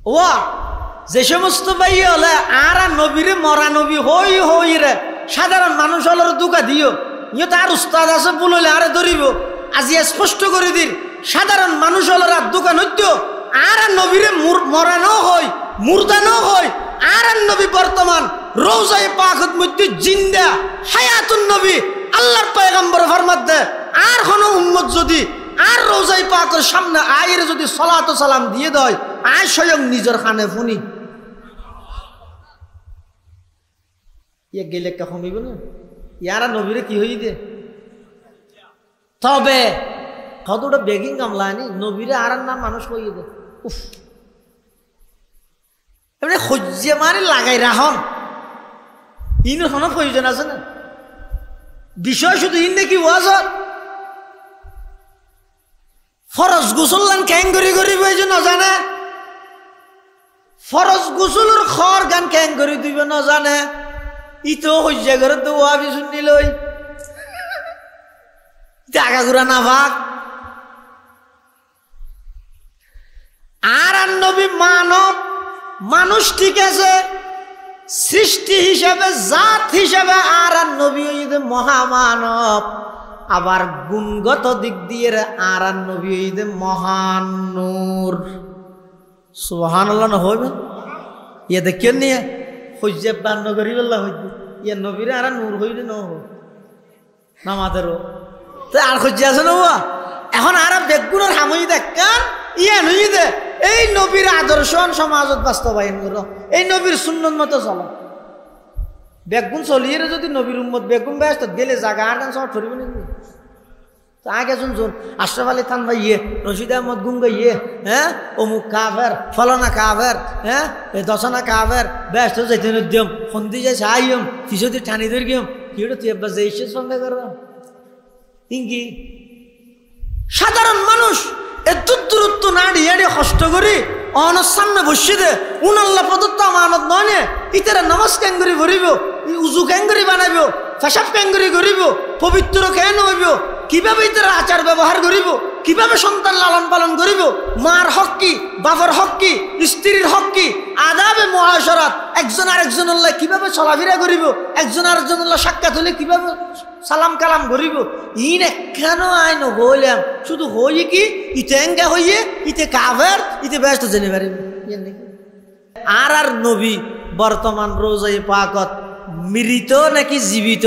ওয়া যে সমস্ত ভাই হলে আর নবীরে মরা নবী হই হই রে সাধারণ মানুষ হলের দুকা দিও ইয়ে তো আর উস্তাদ আছে বললে আরে ধরিব আজি স্পষ্ট করে দিন সাধারণ মানুষ হলের আর দোকান হইত আর নবীরে মরানো হয় মুর্দানো হয় আর নবী বর্তমান রওজায়ে পাকের মধ্যে জিন্দা হায়াতুন নবী আল্লাহর পয়গম্বর ফরমাত দেয় আর কোন উম্মত যদি আর রওজায়ে পাকের সামনে আইরে যদি সালাত ও সালাম দিয়ে দেয় আর স্বয়ং নিজের খানে ফুনি ইয়ে গেলে কখন হইব না ইয়ারা নবীরে কি হই দে তবে কতটা বেগিং কামলানি নবীরে আর নাম মানুষ হইয়ে দে উফ এমনি সহ্যে মানে লাগাই রাখুন ইনো কোনো প্রয়োজন আছে না বিষয় শুধু ইন নাকি ওয়াজত ফরজ গোসল ক্যাং করি করি বইছে নজানে ফরজ গোসলের খর গান ক্যাং করি দিবে নজানে ইতো সহ্য করে তো ওয়াবি শুনি লই টাকা ঘুরা না ভাগ আর নবী মানব মানুষ ঠিক আছে সৃষ্টি হিসাবে জাত হিসাবে আর নবী মহামানব আবার গুণগত দিক দিয়ে আর নবী মহান নূর সুবহানাল্লাহ না হইবে ইয়ে দেখেন নিয়ে সহ্য বান্ন করি বললা হইবে ইয়ে নবীরে আর নূর হইলে ন নামাদেরও তো আর সহ্য আছে না এখন আর বেগুনের হামই দেখান ইয়ে নই দে এই নবীর আদর্শ সমাজত বাস্তবায়ন করো এই নবীর সুন্নত মতো চলো বেগুন চলিয়ে যদি নবীর উম্মত বেগুন ব্যস্ত গেলে জায়গা আর সব ধরিব নাকি তো আগে শুনছুন আশরাফ আলী খান ভাই ইয়ে রশিদ আহমদ গুঙ্গা ইয়ে হ্যাঁ অমুক কাফের ফলানা কাফের হ্যাঁ দশনা কাফের ব্যস্ত যাইতে নদ্যম সন্ধি যাই সাইম ফিসদি ঠানি ধর গিয়ম কি তুই একবার যাইছে সঙ্গে করবা ইঙ্গি সাধারণ মানুষ এত দূরত্ব না দিয়ে কষ্ট করি অনর সামনে বসে দে উনাল্লা প্রদত্ত আমানত নয় নে ইতারা নামাজ ক্যাঙ্গুরি ভরিব উজু ক্যাঙ্গুরি বানাইব পেশাব ক্যাঙ্গুরি করিব পবিত্র কেন হইব কিভাবে ইতারা আচার ব্যবহার করিব কিভাবে সন্তান লালন পালন করিব মার হক কি বাবার হক কি স্ত্রীর হক কি আদাবে মুআশারাত একজন আরেকজনের কিভাবে চলাফেরা করিব একজন আরেকজনের সাক্ষাৎ হলে কিভাবে সালাম কালাম করিব ইন কেন আইন হইলাম শুধু হই কি ইতে এঙ্গা হইয়ে ইতে কাফের ইতে ব্যস্ত জেনে পারিব আর আর নবী বর্তমান রোজায়ে পাকত মৃত নাকি জীবিত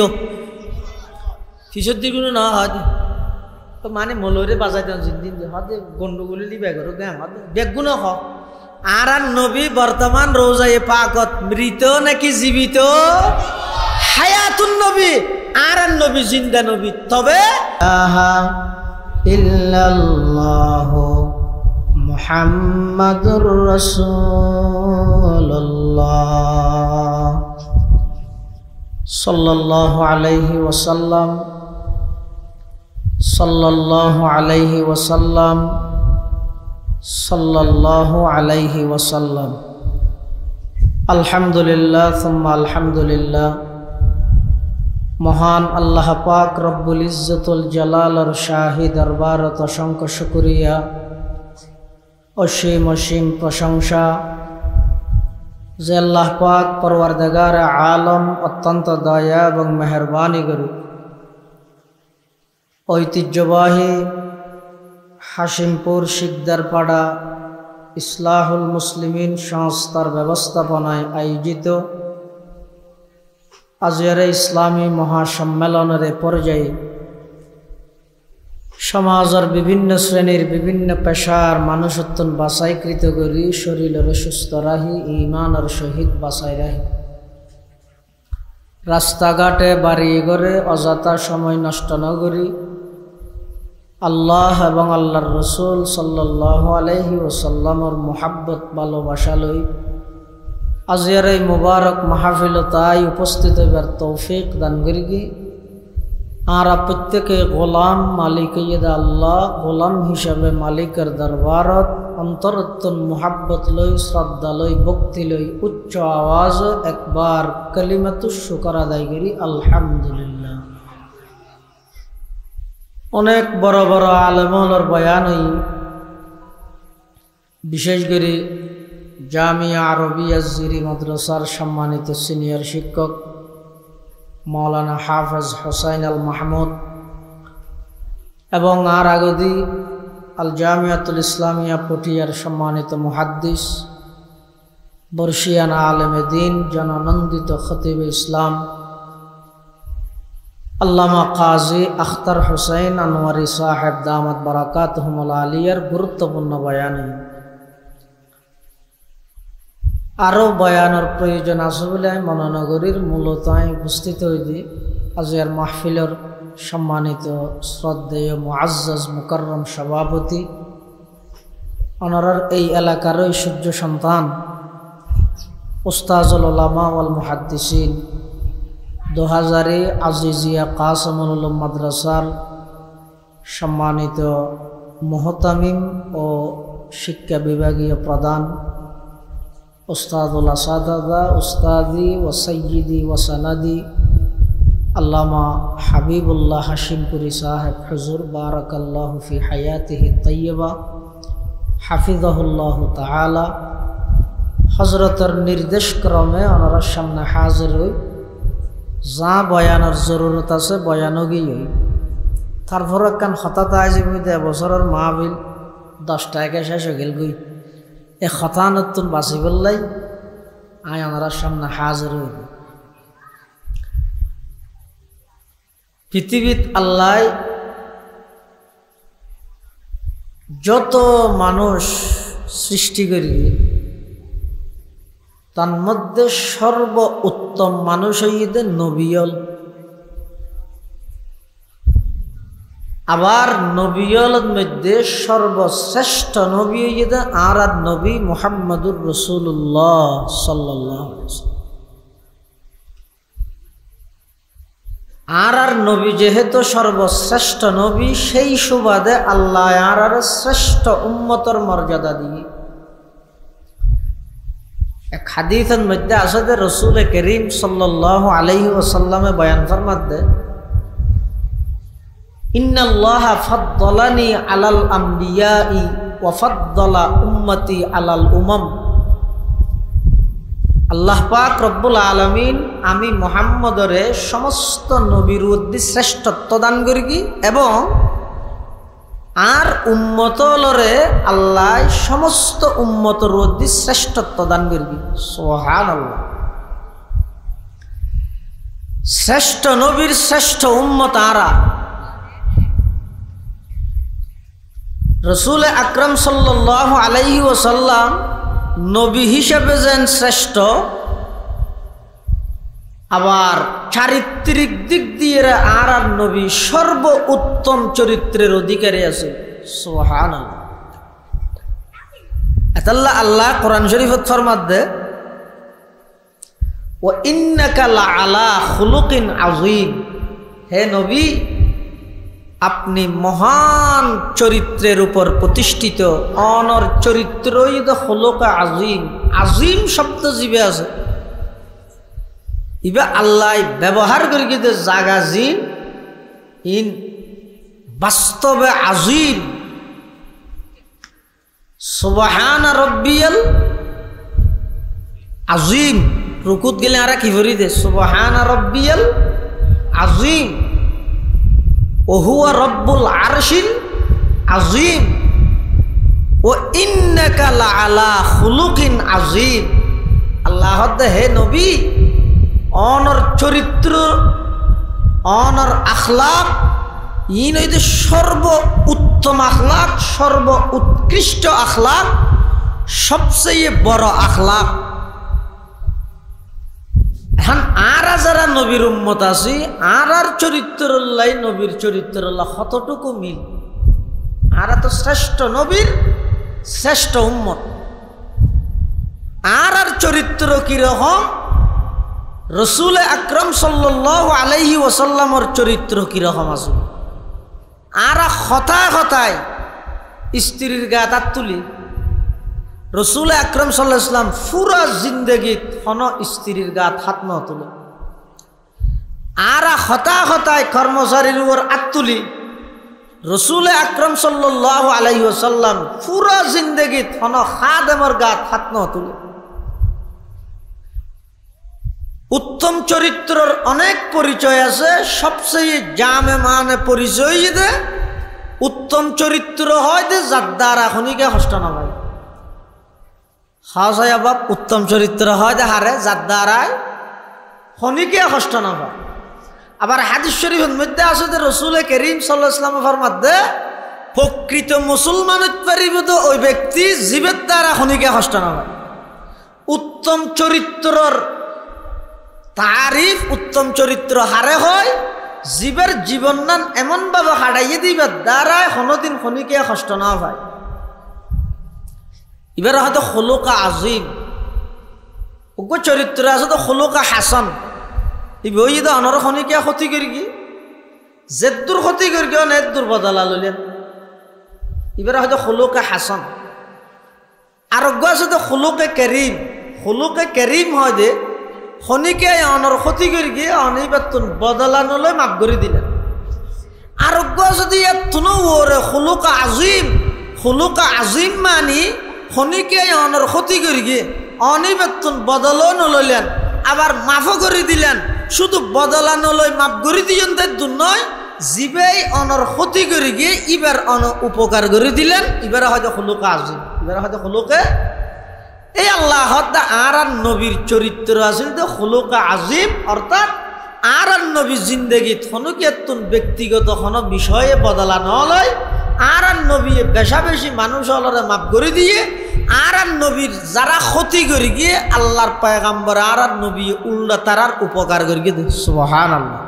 কিশোর দিগুলো না হয় মানে মলরে বাজাই দেন জিন্দিন হতে গন্ডগোলি লিবে ঘর বেগুন হ আর আর নবী বর্তমান রোজায়ে পাকত মৃত নাকি জীবিত হায়াতুন নবী আর আর নবী জিন্দা নবী তবে ইল্লাল্লাহু মুহাম্মাদুর রাসূলুল্লাহ সাল্লাল্লাহু আলাইহি ওয়াসাল্লাম সাল্লাল্লাহু আলাইহি ওয়াসাল্লাম সাল্লাল্লাহু আলাইহি ওয়াসাল্লাম আলহামদুলিল্লাহ সুম্মা আলহামদুলিল্লাহ মহান আল্লাহ পাক রব্বুল ইজ্জতুল জালালের শাহী দরবারত অসংখ্য শুকরিয়া অসীম অসীম প্রশংসা যে আল্লাহ পাক পরওয়ারদিগার আলম অত্যন্ত দয়া এবং মেহরবানি করুক ঐতিহ্যবাহী হাশিমপুর শিকদারপাড়া ইসলাহুল মুসলিমিন সংস্থার ব্যবস্থাপনায় আয়োজিত আজহারে ইসলামী মহাসম্মেলনের পর্যায়ে সমাজের বিভিন্ন শ্রেণীর বিভিন্ন পেশার মানুষত্বন বাছাইকৃত করি শরীরের সুস্থ রাহি ইমানের সহিত বাছাই রাহি রাস্তাঘাটে বাড়ি ঘরে অযথা সময় নষ্ট না করি আল্লাহ এবং আল্লাহর রসুল সাল্লাল্লাহু আলাইহি ওয়াসাল্লামর মোহাব্বত ভালোবাসা লই আজকের এই মুবারক মাহফিল তাই উপস্থিত হইবার তৌফিক দান করি আর প্রত্যেকে গোলাম মালিক ইয়েদা আল্লাহ গোলাম হিসাবে মালিকের দরবারত অন্তরত্তন মোহাব্বত লই শ্রদ্ধা লই ভক্তি লই উচ্চ আওয়াজ একবার কালিমাতুশ শুকর আদায় করি আলহামদুলিল্লাহ। অনেক বড় বড় আলেমর বয়ান হই বিশেষ করে জামিয়া আরবিয়া জিরি মাদ্রাসার সম্মানিত সিনিয়র শিক্ষক মাওলানা হাফেজ হোসাইন আল মাহমুদ এবং আর আগদি আল জামিয়াতুল ইসলামিয়া পটিয়ার সম্মানিত মুহাদ্দিস বর্ষিয়ানা আলেমে দিন জননন্দিত খতিব ইসলাম আল্লামা কাজী আখতার হোসেন আনোয়ারি সাহেব দামাত বারাকাতুহুমুল আলিয়ার গুরুত্বপূর্ণ বয়ানে আরও বয়ানের প্রয়োজন আছে বলে আমি মনোনগরীর মূলত আমি উপস্থিত হইদি আজিয়ার মাহফিলের সম্মানিত শ্রদ্ধেয় মুআজ্জাজ মুকাররম সভাপতি অনরার এই এলাকারই সূর্য সন্তান উস্তাজুল উলামা ওয়াল মুহাদ্দিসিন 2000 আজিজিয়া কাসমুল উলুম মাদ্রাসার সম্মানিত মুহতামিম ও শিক্ষা বিভাগীয় প্রধান উস্তাদুল আসাদাদা উস্তাদি ও সৈয়দি ও সনাদি আল্লামা হাবিবুল্লাহ হাশিমপুরি সাহেব হুজুর বারাকাল্লাহু ফি হায়াতিহি তাইয়্যিবা হাফিজাহুল্লাহু তাআলা হযরতের নির্দেশ ক্রমে ওনার সামনে হাজির হই যা বয়ানের জরুরত আছে বয়ানও গিয়ে তারপর একখান হঠাৎ আইজিবিতে বছরের মাহফিল 10 টাকা শেষ হয়ে গেল গই এ কথা নতুন বাঁচি বললাই আয় ওনার সামনে হাজির হই পৃথিবীত আল্লাহ যত মানুষ সৃষ্টি করি তার মধ্যে সর্ব উত্তম মানুষ হইতে নবিয়ল আবার নবিয়লের মধ্যে সর্বশ্রেষ্ঠ নবী হইতে আর নবী মুহাম্মদুর রাসূলুল্লাহ সাল্লাল্লাহু আলাইহি ওয়াসাল্লাম আর নবী যেহেতু সর্বশ্রেষ্ঠ নবী সেই সুবাদে আল্লাহ আর শ্রেষ্ঠ উম্মতের মর্যাদা দিয়ে এক হাদিসের মধ্যে আছে যে রাসূল করিম সাল্লাল্লাহু আলাইহি ওয়াসাল্লামে বয়ান ফরমাতে ইন্নাল্লাহা ফাদ্দালানি আলাল আমবিয়াই ওয়া ফাদ্দালা উম্মতি আলাল উমাম আল্লাহ পাক রব্বুল আলামিন আমি মুহাম্মদরে সমস্ত নবীর মধ্যে শ্রেষ্ঠত্ব দান করি এবং আর উম্মতলরে আল্লাহ সমস্ত উম্মতর মধ্যে শ্রেষ্ঠত্ব দান করি সুবহানাল্লাহ শ্রেষ্ঠ নবীর শ্রেষ্ঠ উম্মত আরা রাসূল আকরাম সাল্লাল্লাহু আলাইহি ওয়াসাল্লাম নবী হিসেবে যেন শ্রেষ্ঠ আবার চারিত্রিক দিক দিয়ে আর নবী সর্ব উত্তম চরিত্রের অধিকারী আছে সুবহানাল্লাহ আল্লাহ আল্লাহ কোরআন শরীফত ফরমাতে ওয়া ইন্নাকা লাআলা খুলুকিন আযীম হে নবী আপনি মহান চরিত্রের উপর প্রতিষ্ঠিত অনর চরিত্রই তো খুলুকা আযীম আযীম শব্দ জিবে আছে ইবা আল্লাহ ব্যবহার করি কিন্তু জাগা জিন ইন বাস্তবে আযীম সুবহানা রাব্বিয়াল আযীম রুকুত গেলে আর কি ভরি দে সুবহানা রাব্বিয়াল আযীম ওহুয়া রব্বুল আরশিল আযীম ও ইন্নাকা লাআলা খুলুকিন আযীম আল্লাহ হে নবী অনর চরিত্র অনর আখলাক ইন হইতে সর্ব উত্তম আখলাক সর্ব উৎকৃষ্ট আখলাক সবচেয়ে বড় আখলাক এখন আর যারা নবীর উম্মত আছি আর চরিত্রল্লাই নবীর চরিত্রল্লাহ কতটুকু মিল আর তো শ্রেষ্ঠ নবীর শ্রেষ্ঠ উম্মত আর চরিত্র কিরকম রাসূল আকরাম সাল্লাল্লাহু আলাইহি ওয়াসাল্লামের চরিত্র কিরকম আছে আর কথায় কথায় স্ত্রীর গায়ে হাত তুলি রাসূল আকরাম সাল্লাল্লাহু আলাইহি ওয়াসাল্লাম পুরা জিন্দেগীত কোনো স্ত্রীর গায়ে হাত না তুলে আর হতায় হতায় কর্মচারীর উপর হাত তুলি রসুল আকরম সাল্লাল্লাহু আলাইহি ওয়াসাল্লাম পুরো জিন্দগিত হন খাদেমর গাত হাত ন তুলে। উত্তম চরিত্রের অনেক পরিচয় আছে, সবচেয়ে জামে মানে পরিচয় যে উত্তম চরিত্র হয় যে যার দ্বারা খনিকে হষ্ট না হয়। হাসায় বাপ উত্তম চরিত্র হয় যে হারে যার দ্বারায় খনিকে হষ্ট না হয়। আবার হাদিস শরীফের মধ্যে আছে যে রসুল করিম সাল্লাল্লাহু আলাইহি ওয়াসাল্লামের মধ্যে প্রকৃত মুসলমান পারিব তো ওই ব্যক্তি জীবের দ্বারা খনিকে হষ্ট না হয়। উত্তম চরিত্রর তারিফ উত্তম চরিত্র হারে হয় জীবের জীবন নান এমনভাবে হারাইয়ে দিবার দ্বারায় কোনোদিন খনিকে কষ্ট না হয়। এবার হয়তো খুলুকা আজিম ওগো চরিত্র আছে তো খুলুকা হাসান বই তো অনর খনিকে ক্ষতি করি কি জেদ্দুর ক্ষতি করি কি নেদ্দুর বদলা লইলেন। এবার হয়তো খুলুকা হাসান। আরোগ্য আছে তো খুলুকে কেরিম। খুলুকে কেরিম হয় যে খনিকে অনর ক্ষতি করি গিয়ে অনিবাতুন বদলা নলৈ মাফ করে দিলেন। আরোগ্য যদি এতনো ওরে খুলুকা আজিম। খুলুকা আজিম মানি খনিকে অনর ক্ষতি করি গিয়ে অনিবাতুন বদলও নলইলেন, আবার মাফও করে দিলেন। শুধু বদলা নলৈ মাফ করে দিয়েন তাই দূর নয়, জীবেই অনর ক্ষতি করে গিয়ে ইবার অন উপকার করে দিলেন। এবারে হয়তো খুলুকা আজিম। এবারে হয়তো খুলুকে এই আল্লাহ আর নবীর চরিত্র আছিল তো খুলুকা আজিম, অর্থাৎ আর নবী জিন্দগিত হনুকেতুন ব্যক্তিগত কোনো বিষয়ে বদলা নলয়। আর নবী বেশা বেশি মানুষ হলরে মাফ করে দিয়ে আর নবীর যারা ক্ষতি করে গিয়ে আল্লাহর পয়গাম্বর আর নবী উল্টা তারার উপকার করে গিয়ে সুবহানাল্লাহ।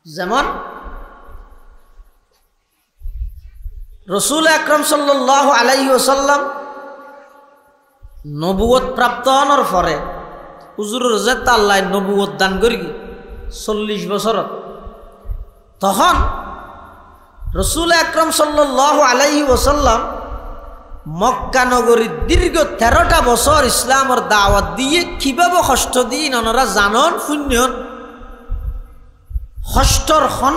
যেমন রসুল আকরম সাল্লাল্লাহু আলাইহি ওয়াসাল্লাম নবুয়ত প্রাপ্ত হওয়ার পরে হুজুরের যেতে আল্লাহ নবুয়ত দান করি 40 বছরত। তখন রসুল আকরম সাল্লাল্লাহু আলাইহি ওয়াসাল্লাম মক্কা নগরীর দীর্ঘ 13টা বছর ইসলামের দাওয়াত দিয়ে কিভাবে কষ্ট দিয়ে ওনারা জানন শূন্যন কষ্টর কোন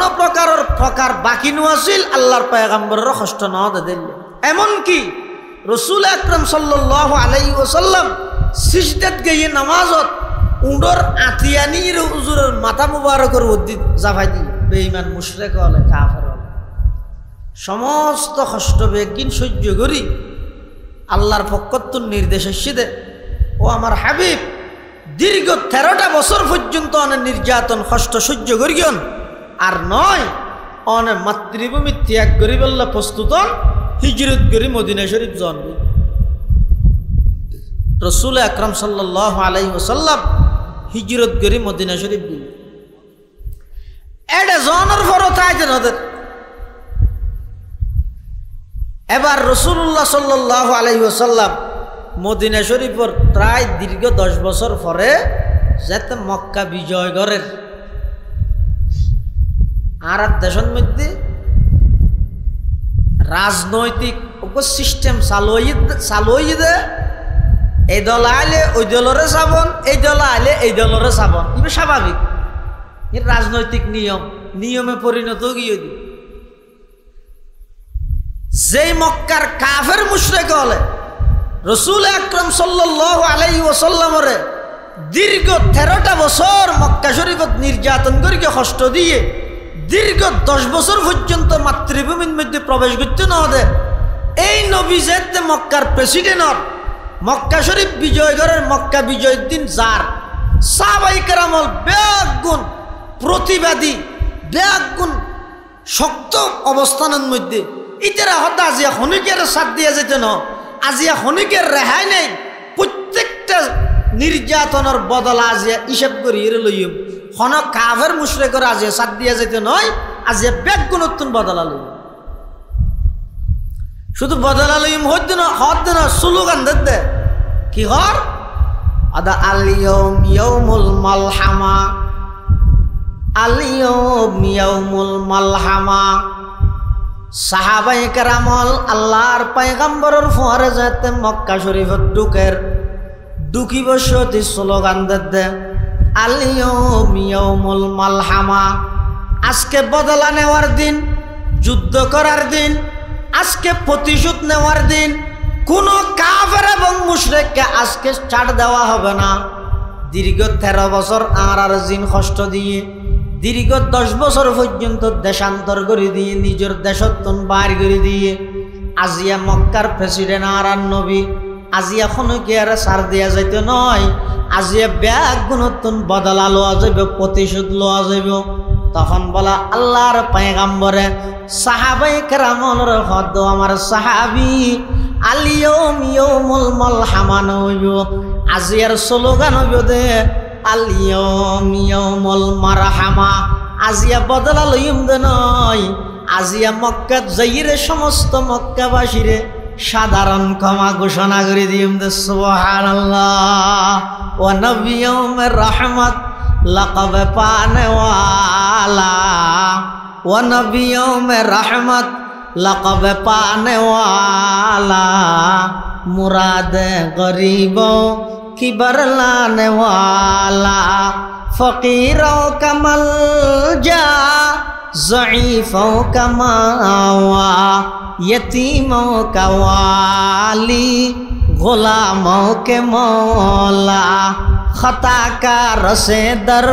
প্রকার বাকি নোয়াছিল আল্লাহর পয়গম্বরের কষ্ট না দিল। এমনকি রসুল আকরম সাল্লাল্লাহু আলাইহি ওয়াসাল্লাম সিজদাত গিয়ে নামাজত উঁডর আতিয়ানির হুজুরের মাথা মুবারকের উদ্দিত জাফাই দি বেঈমান মুশরিক হলে কাফের হলে সমস্ত কষ্ট বেগিন সহ্য করি আল্লাহর পক্ষতুর নির্দেশ এসে ও আমার হাবিব দীর্ঘ 13টা বছর পর্যন্ত অনেক নির্যাতন কষ্ট সহ্য করিয়ন আর নয় অনেক মাতৃভূমি ত্যাগ করি বললে প্রস্তুত হিজরত করি মদিনা শরীফ জন্ম। রসুল আকরম সাল্লাল্লাহু আলাইহি ওয়াসাল্লাম হিজরত করি মদিনা শরীফ দিল। এটা জনের ফরত আইতেন ওদের। এবার রসুল্লাহ সাল্লাল্লাহু আলাইহি ওয়াসাল্লাম মদিনা শরীফের প্রায় দীর্ঘ 10 বছর পরে যাতে মক্কা বিজয় করেন আর দেশের মধ্যে রাজনৈতিক সিস্টেম চালুই দে এই দল আইলে ওই দলরে চাবন, এই দল আইলে এই দলরে চাবন। এটা স্বাভাবিক, এর রাজনৈতিক নিয়মে পরিণত গিয়ে দি। যেই মক্কার কাফের মুশরিক হলে রসুল আকরম সাল্লাল্লাহু আলাইহি ওয়াসাল্লামরে দীর্ঘ 13টা বছর মক্কা শরীফত নির্যাতন করি কষ্ট দিয়ে দীর্ঘ 10 বছর পর্যন্ত মাতৃভূমির মধ্যে প্রবেশ করতে না হতে এই নবী যেতে মক্কার প্রেসিডেন্টর মক্কা শরীফ বিজয় করেন মক্কা বিজয়ের দিন যার সাহাবায়ে কেরামল ব্যাগুণ প্রতিবাদী ব্যাগুণ শক্ত অবস্থানের মধ্যে ইতারা হতা আজিয়া খনিকের সাথ দিয়ে যেতে না আজিয়া খনিকের রেহাই নেই। প্রত্যেকটা নির্যাতনের বদলা আজিয়া হিসাব করি লইম হন কাফের মুশরিকের আজিয়া সাথ দিয়ে যেতে নয়, আজিয়া ব্যাগুণ নতুন বদলা লইম। শুধু বদলা লইম হইতে না স্লোগান দে কি হর আদা আলিয়ম ইয়াউমুল মালহামা, আলিয়ম ইয়াউমুল মালহামা। সাহাবায়ে কেরামল আল্লাহর পয়গম্বরের ফুয়ারে যেতে মক্কা শরীফত ঢুকি বসতি স্লোগান দে আলিয়ম ইয়াউমুল মালহামা। আজকে বদলা নেওয়ার দিন, যুদ্ধ করার দিন, আজকে প্রতিশোধ নেওয়ার দিন। কোন কাফের এবং মুশরিককে আজকে ছাড় দেওয়া হবে না। দীর্ঘ 13 বছর আর জিন কষ্ট দিয়ে, দীর্ঘ 10 বছর পর্যন্ত দেশান্তর করে দিয়ে, নিজের দেশত্বন বাইর করে দিয়ে, আজিয়া মক্কার প্রেসিডেন্ট আর নবী আজিয়া কোনো কি আর সার দেওয়া যাইতে নয়। আজিয়া ব্যাগ গুণত্বন বদলা লওয়া যাবে, প্রতিশোধ লওয়া যাবে। তখন বলা আল্লাহর পয়গাম্বরে সাহাবায়ে কেরামর হদ আমার সাহাবী আলিয়ম ইয়াউমুল মালহামা নইব। আজিয়ার স্লোগান হইব দে আলিয়ম ইয়াউমুল মারহামা। আজিয়া বদলা লইম দে নয়, আজিয়া মক্কাত যাইরে সমস্ত মক্কাবাসীরে সাধারণ ক্ষমা ঘোষণা করে দিম দে সুবহানাল্লাহ। ওয়া নবিয়ুমের রহমত লকব পানে ওয়ালা, ওয়া নবিয়ুমের রহমত লকব পানে ওয়ালা, মুরাদ গরিবো কি বরলানে ওয়ালা, ফকিরোं का मलजा ज़ईफ़ों का मावा, यतीमों का वाली गुलामों के मौला, खताकार से दर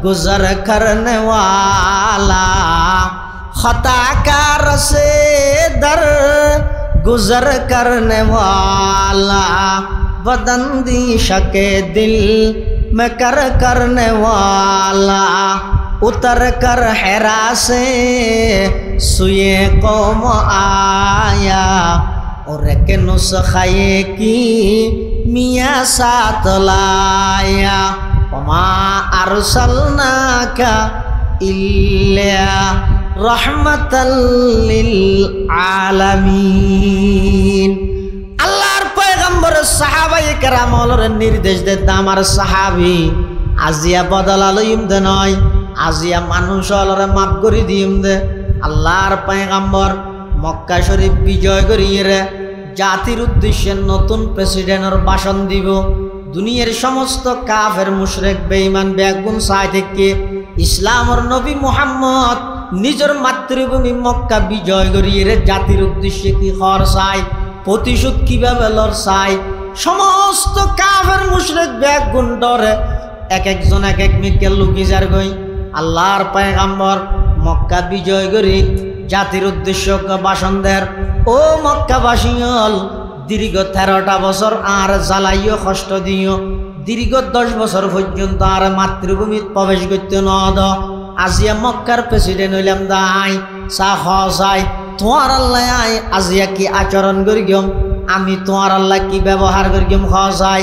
गुजर करने वाला, खताकार से दर गुजर करने वाला, बदंदिश के दिल में करने वाला, उतर कर हेरा से सुए कौम आया, और एक नुस्खे की मियाँ साथ लाया, वमा अरसलनाका इल्ला रहमतल लिल आलमीन। আল্লাহর পয়গম্বর সাহাবায়ে কেরামর নির্দেশ দেন আমার সাহাবী আজিয়া বদলা লইম দে নয়, আজিয়া মানুষ অলরে মাফ করে দিম দে। আল্লাহর পয়গম্বর মক্কা শরীফ বিজয় করিয়ে জাতির উদ্দেশ্যে নতুন প্রেসিডেন্টের ভাষণ দিব। দুনিয়ার সমস্ত কাফের মুশরিক বেঈমান বেগুন সাই থেকে ইসলামের নবী মুহাম্মদ নিজের মাতৃভূমি মক্কা বিজয় করিয়ে জাতির উদ্দেশ্যে কি খর চাই, প্রতিশোধ কিভাবে লড় চাই, সমস্ত কাফের মুশরিক বেগুন ডরে এক একজন এক এক মিকে লুকি যার গই। আল্লাহর পয়গম্বর মক্কা বিজয় করি জাতির উদ্দেশ্য ভাষণ দেয়, ও মক্কাবাসী হল দীর্ঘ 13টা বছর আর জ্বালাইও কষ্ট দিও, দীর্ঘ 10 বছর পর্যন্ত আর মাতৃভূমিত প্রবেশ করতে নদ। আজিয়া মক্কার প্রেসিডেন্ট হইলাম দাই চা খাই, তোমার আল্লাহ আয় আজিয়া কি আচরণ করি গম, আমি তোমার আল্লাহ কি ব্যবহার করি গম খাই।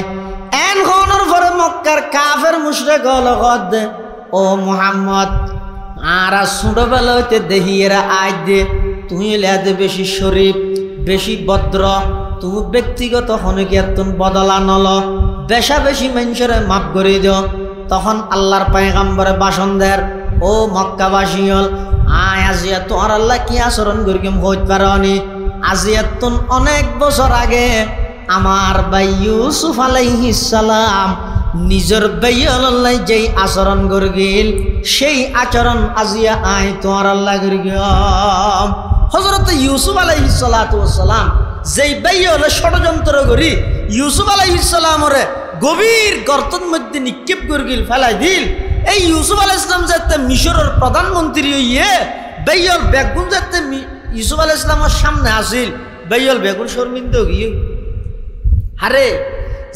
এন খনের পরে মক্কার কাফের মুশরিক লগত দে, ও মুহাম্মদ আর ছোটবেলা হইতে দেখি এরা আজ দে তুমি লেদে বেশি শরীফ বেশি ভদ্র, তুমি ব্যক্তিগত হনকিয়াতুন বদলা নল, বেশা বেশি মানুষের মাফ করে দিও। তখন আল্লাহর পয়গম্বরে ভাষণ দেয়, ও মক্কাবাসী হল আয় আজিয়া তোমার আল্লাহ কি আচরণ করি কেম হইতে পারি। আজিয়াতুন অনেক বছর আগে আমার ভাই ইউসুফ আলাইহিস সালাম নিজের ভাইয়াল্লাহ যেই আচরণ করে গেল সেই আচরণ আজিয়া আয় তোমার আল্লাহ করে গেম। হযরত ইউসুফ আলাইহিস সালাতু ওয়াস সালাম যেই ভাইয়াল্লাহ ষড়যন্ত্র করি ইউসুফ আলাইহিস সালামরে গভীর গর্তের মধ্যে নিক্ষেপ করে গেল, ফেলাই দিল। এই ইউসুফ আলাইহিস সালাম যাতে মিশরের প্রধানমন্ত্রী হইয়ে ভাইয়াল বেগুন যাতে ইউসুফ আলাইহিস সালামের সামনে আসিল, ভাইয়াল বেগুন শর্মিন্দা গিয়ে আরে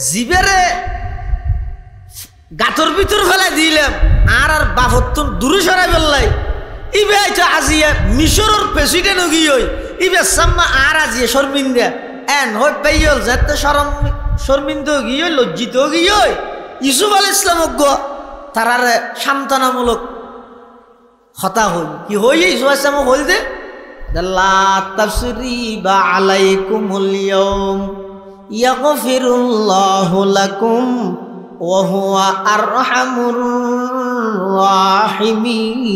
জিবেরে গাতর ভিতর ফেলাই দিলাম আর আর বাফতুন দূরে সরাই ফেললাই। ইবে আইটা আজিয়া মিশরের প্রেসিডেন্ট গিয়ে ইবে সাম্মা আর আজিয়া শর্মিন্দা এন হই পাইল যাতে শর্মিন্দা গিয়ে লজ্জিত গিয়ে ইউসুফ আলাইহিস সালাম তারারে সান্ত্বনামূলক হতা হই কি হই ইউসুফ আলাইহিস সালাম হল দে লা তাসরিবা আলাইকুমুল ইয়াউম ইয়াগফিরুল্লাহু লাকুম ওয়া হুয়া আরহামুর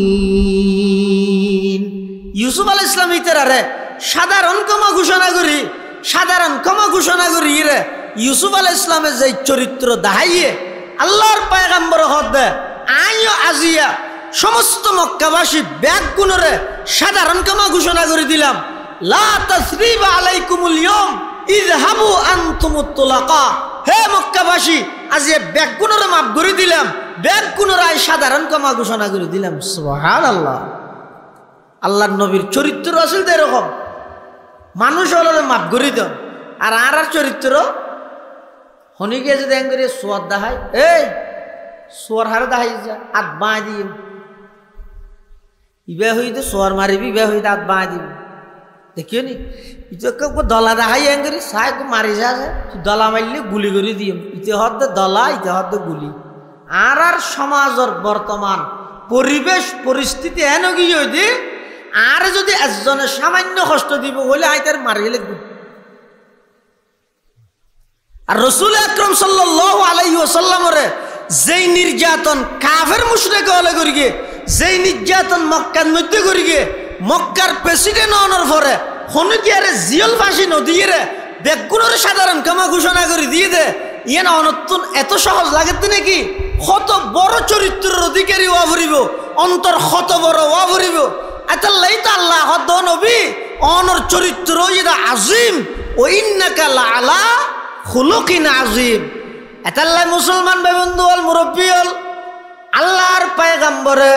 রাহিমিন। ইউসুফ আলাইহিস সালাম ইতারে সাধারণ ক্ষমা ঘোষণা করি রে ইউসুফ আলাইহিস সালামের যে চরিত্র দেখাইয়ে আল্লাহর পয়গম্বর হদ আইও আজিয়া সমস্ত মক্কাবাসী ব্যাগ গুণরে সাধারণ ক্ষমা ঘোষণা করে দিলাম, লা তাসরিবা আলাইকুমুল ইয়াউম ইযহাবু আনতুমুত তুলাকা। হে মক্কাবাসী, আজ এই ব্যাগ গুণরে মাফ করে দিলাম, ব্যাগ গুণরে সাধারণ ক্ষমা ঘোষণা করে দিলাম। সুবহানাল্লাহ। আল্লাহর নবীর চরিত্র আসল তো এরকম, মানুষ হলো মাফ করে দাও। আর আর চরিত্র হনিকে যদি করে সোয়ার দেখায়, এই সোয়ার হারে দেখাই যা আত বাঁ দিম, ইবে হইতে সোয়ার মারিবি, ইবে হইতে আত বাঁ দিব। দেখিও নি ইতো দলা দেখাই করে সাই মারি যা, দলা মারলে গুলি করে দিম। ইতে হতে দলা, ইতে হতে গুলি। আর সমাজের বর্তমান পরিবেশ পরিস্থিতি এন গিয়ে হইতে আর যদি একজনে সামান্য কষ্ট দিব হলে আইতার মারিলে। আর রাসূল আকরাম সাল্লাল্লাহু আলাইহি ওয়াসাল্লামের যেই নির্যাতন কাফের মুশরিক হলে করি গে, যেই নির্যাতন মক্কার মধ্যে করি গে, মক্কার প্রেসিডেন্ট হওয়ার পরে হনুকিয়ারে জিয়ল ফাঁসি নদীয়ে বেগুনের সাধারণ ক্ষমা ঘোষণা করে দিয়ে দে। ইয়ে না অনতুন এত সহজ লাগে নাকি? কত বড় চরিত্রের অধিকারী ওয়া ভরিব, অন্তর কত বড় ওয়া ভরিব। আতাল্লাই তো আল্লাহ হদ নবী অনর চরিত্র এটা আজিম, ও ইন্নাকা লাআলা খুলুকিন আজিম। এতাল্লাই মুসলমান বেবন্ধু হল মুরব্বী হল আল্লাহর পয়গম্বরে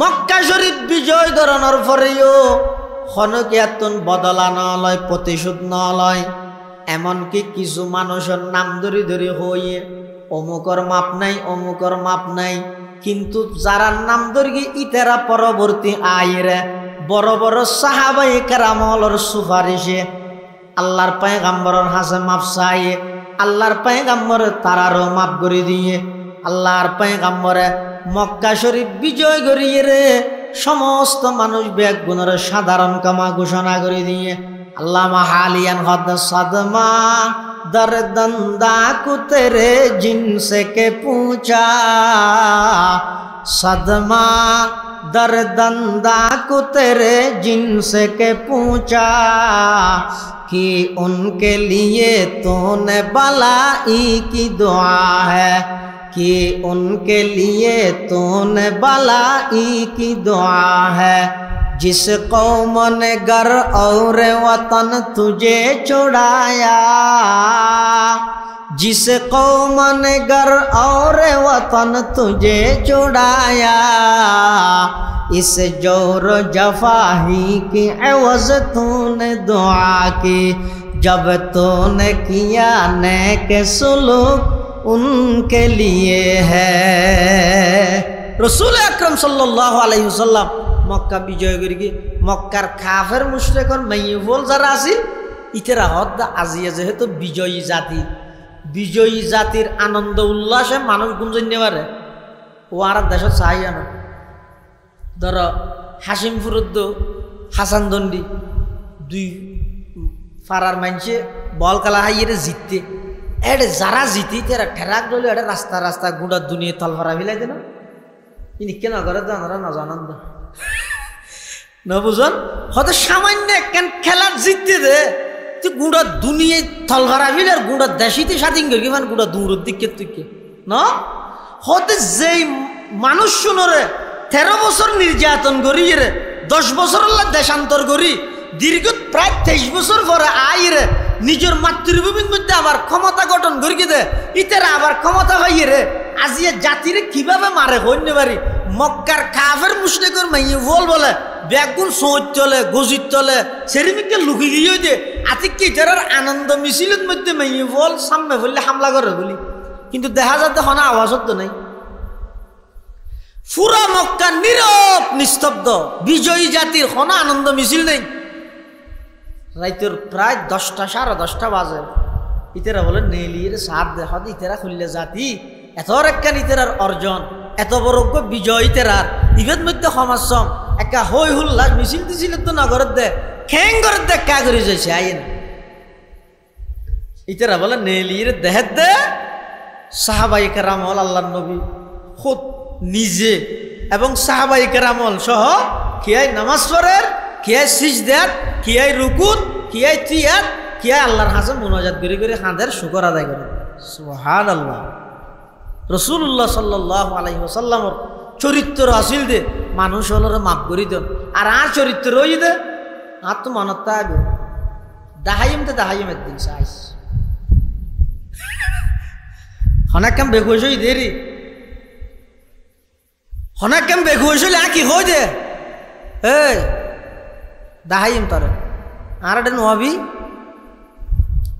মক্কা শরীফ বিজয় ধরনের পরেও হনকিয়াতুন বদলা নলয়, প্রতিশোধ নলয়। এমনকি কিছু মানুষের নাম ধরি ধরি হইয়ে অমুকর মাপ নাই, অমুকর মাপ নাই। কিন্তু যারা নাম ধরি ইতারা পরবর্তী আইরে বড় বড় সাহাবায়ে কেরামর সুপারিশে আল্লাহর পয়গম্বরের হাসে মাপ চাইয়ে, আল্লাহর পয়গম্বরে তারারও মাপ করে দিয়ে, আল্লাহর পয়গম্বরে মক্কা শরীফ বিজয় করিয়ে রে সমস্ত মানুষ বেগ গুণের সাধারণ ক্ষমা ঘোষণা করে দিয়ে আল্লাহ হালিয়ান হদ সদমা দরদন্দা কুতরে জিনসে কে পুছা, सदमा दर्दंदा को तेरे जिनसे के पूछा कि उनके लिए तूने भलाई की दुआ है, कि उनके लिए तूने भलाई की दुआ है। जिस कौम ने घर और वतन तुझे छुड़ाया, जिस कौम ने घर और वतन तुझे छुड़ाया, इस जोर जफाही की एवज़ तूने दुआ की, जब तूने किया नेक सुलूक उनके लिए है। रसूल अकरम सल्लल्लाहु अलैहि वसल्लम मक्का विजय करी मक्कार काफेर मुशरिकन माइयुल যারা আছিল ইতারা হদ আজিয়া যেহেতু বিজয়ী জাতি, বিজয়ী জাতির আনন্দ উল্লাসে মানুষ গুঞ্জন নেবারে ও আর দেশ চাই না। ধরো হাসিমপুরদ্দ হাসান দন্ডি দুই ফারার মানুষে বল খেলা হাইয়ে জিততে এডে যারা জিতি তারা ঠেরাক দলে এটা রাস্তা রাস্তা গুঁড়া দুনিয়া তলফারা ফেলাই দেন। ইনি কেন করে জানারা না জানান না বুঝন হয়তো সামান্য কেন খেলা জিততে দে তুই গুঁড়া দুনিয়ায় তলফারা ফেলে আর গুঁড়া দেশিতে স্বাধীন করি মানে গুঁড়া দূরের দিকে তুইকে না হতে যেই মানুষ শুনরে 13 বছর নির্যাতন করি রে 10 বছর দেশান্তর করি দীর্ঘ প্রায় 23 বছর পরে আইরে নিজের মাতৃভূমির মধ্যে আবার ক্ষমতা গঠন করি দে ইতারা আবার ক্ষমতা পাইয়ে রে আজিয়ে জাতিরে কিভাবে মারে হইনে পারি। মক্কার কাফের মুশরিকের মাইয়ে বলে বেগুন সোঁচ চলে গজিত চলে সেরিমিকে লুকি গিয়ে দে আতিকে ইতারার আনন্দ মিছিলের মধ্যে মাইয়ে বল সামনে বললে হামলা করে বলি, কিন্তু দেখা যাতে হনা আওয়াজ তো নাই। পুরা মক্কা নীরব নিস্তব্ধ, বিজয়ী জাতির হনা আনন্দ মিছিল নেই। রাইতের প্রায় 10টা 10:30 বাজে ইতারা বলে নেলির সাথ দেখা ইতারা খুললে জাতি এত একখান ইতারার অর্জন এত বড় বিজয় ইতারার ইভের মধ্যে সমাজম একা হই হুল্লাস মিছিল দিছিল তো নগরের দে খ্যাং করে দে কা করে যাইছে আইন ইতারা বলে নেলির দেহের দে সাহাবায়ে কেরামল আল্লাহর নবী খুদ নিজে এবং সাহাবায়ে কেরামল সহ কিয়াই নামাজ পড়ের কিয়াই সিজদাত কিয়াই রুকুত কিয়াই তিয়াত কিয়াই আল্লাহর হাজে মুনাজাত করে করে হাঁদের শুকর আদায় করে। সুবহানাল্লাহ। রাসূলুল্লাহ সাল্লাল্লাহু আলাইহি ওয়াসাল্লামের চরিত্র আসিল দে মানুষ হলরে মাফ করি দেন আর চরিত্র রই দে আর তো মনত থাকবে দাহাইম একদিন চাইস হনাকাম বেগুস হই দেরি হনাকাম বেগুস হইলে কি হই দে এই দাহাইম তরে আর এটা নবী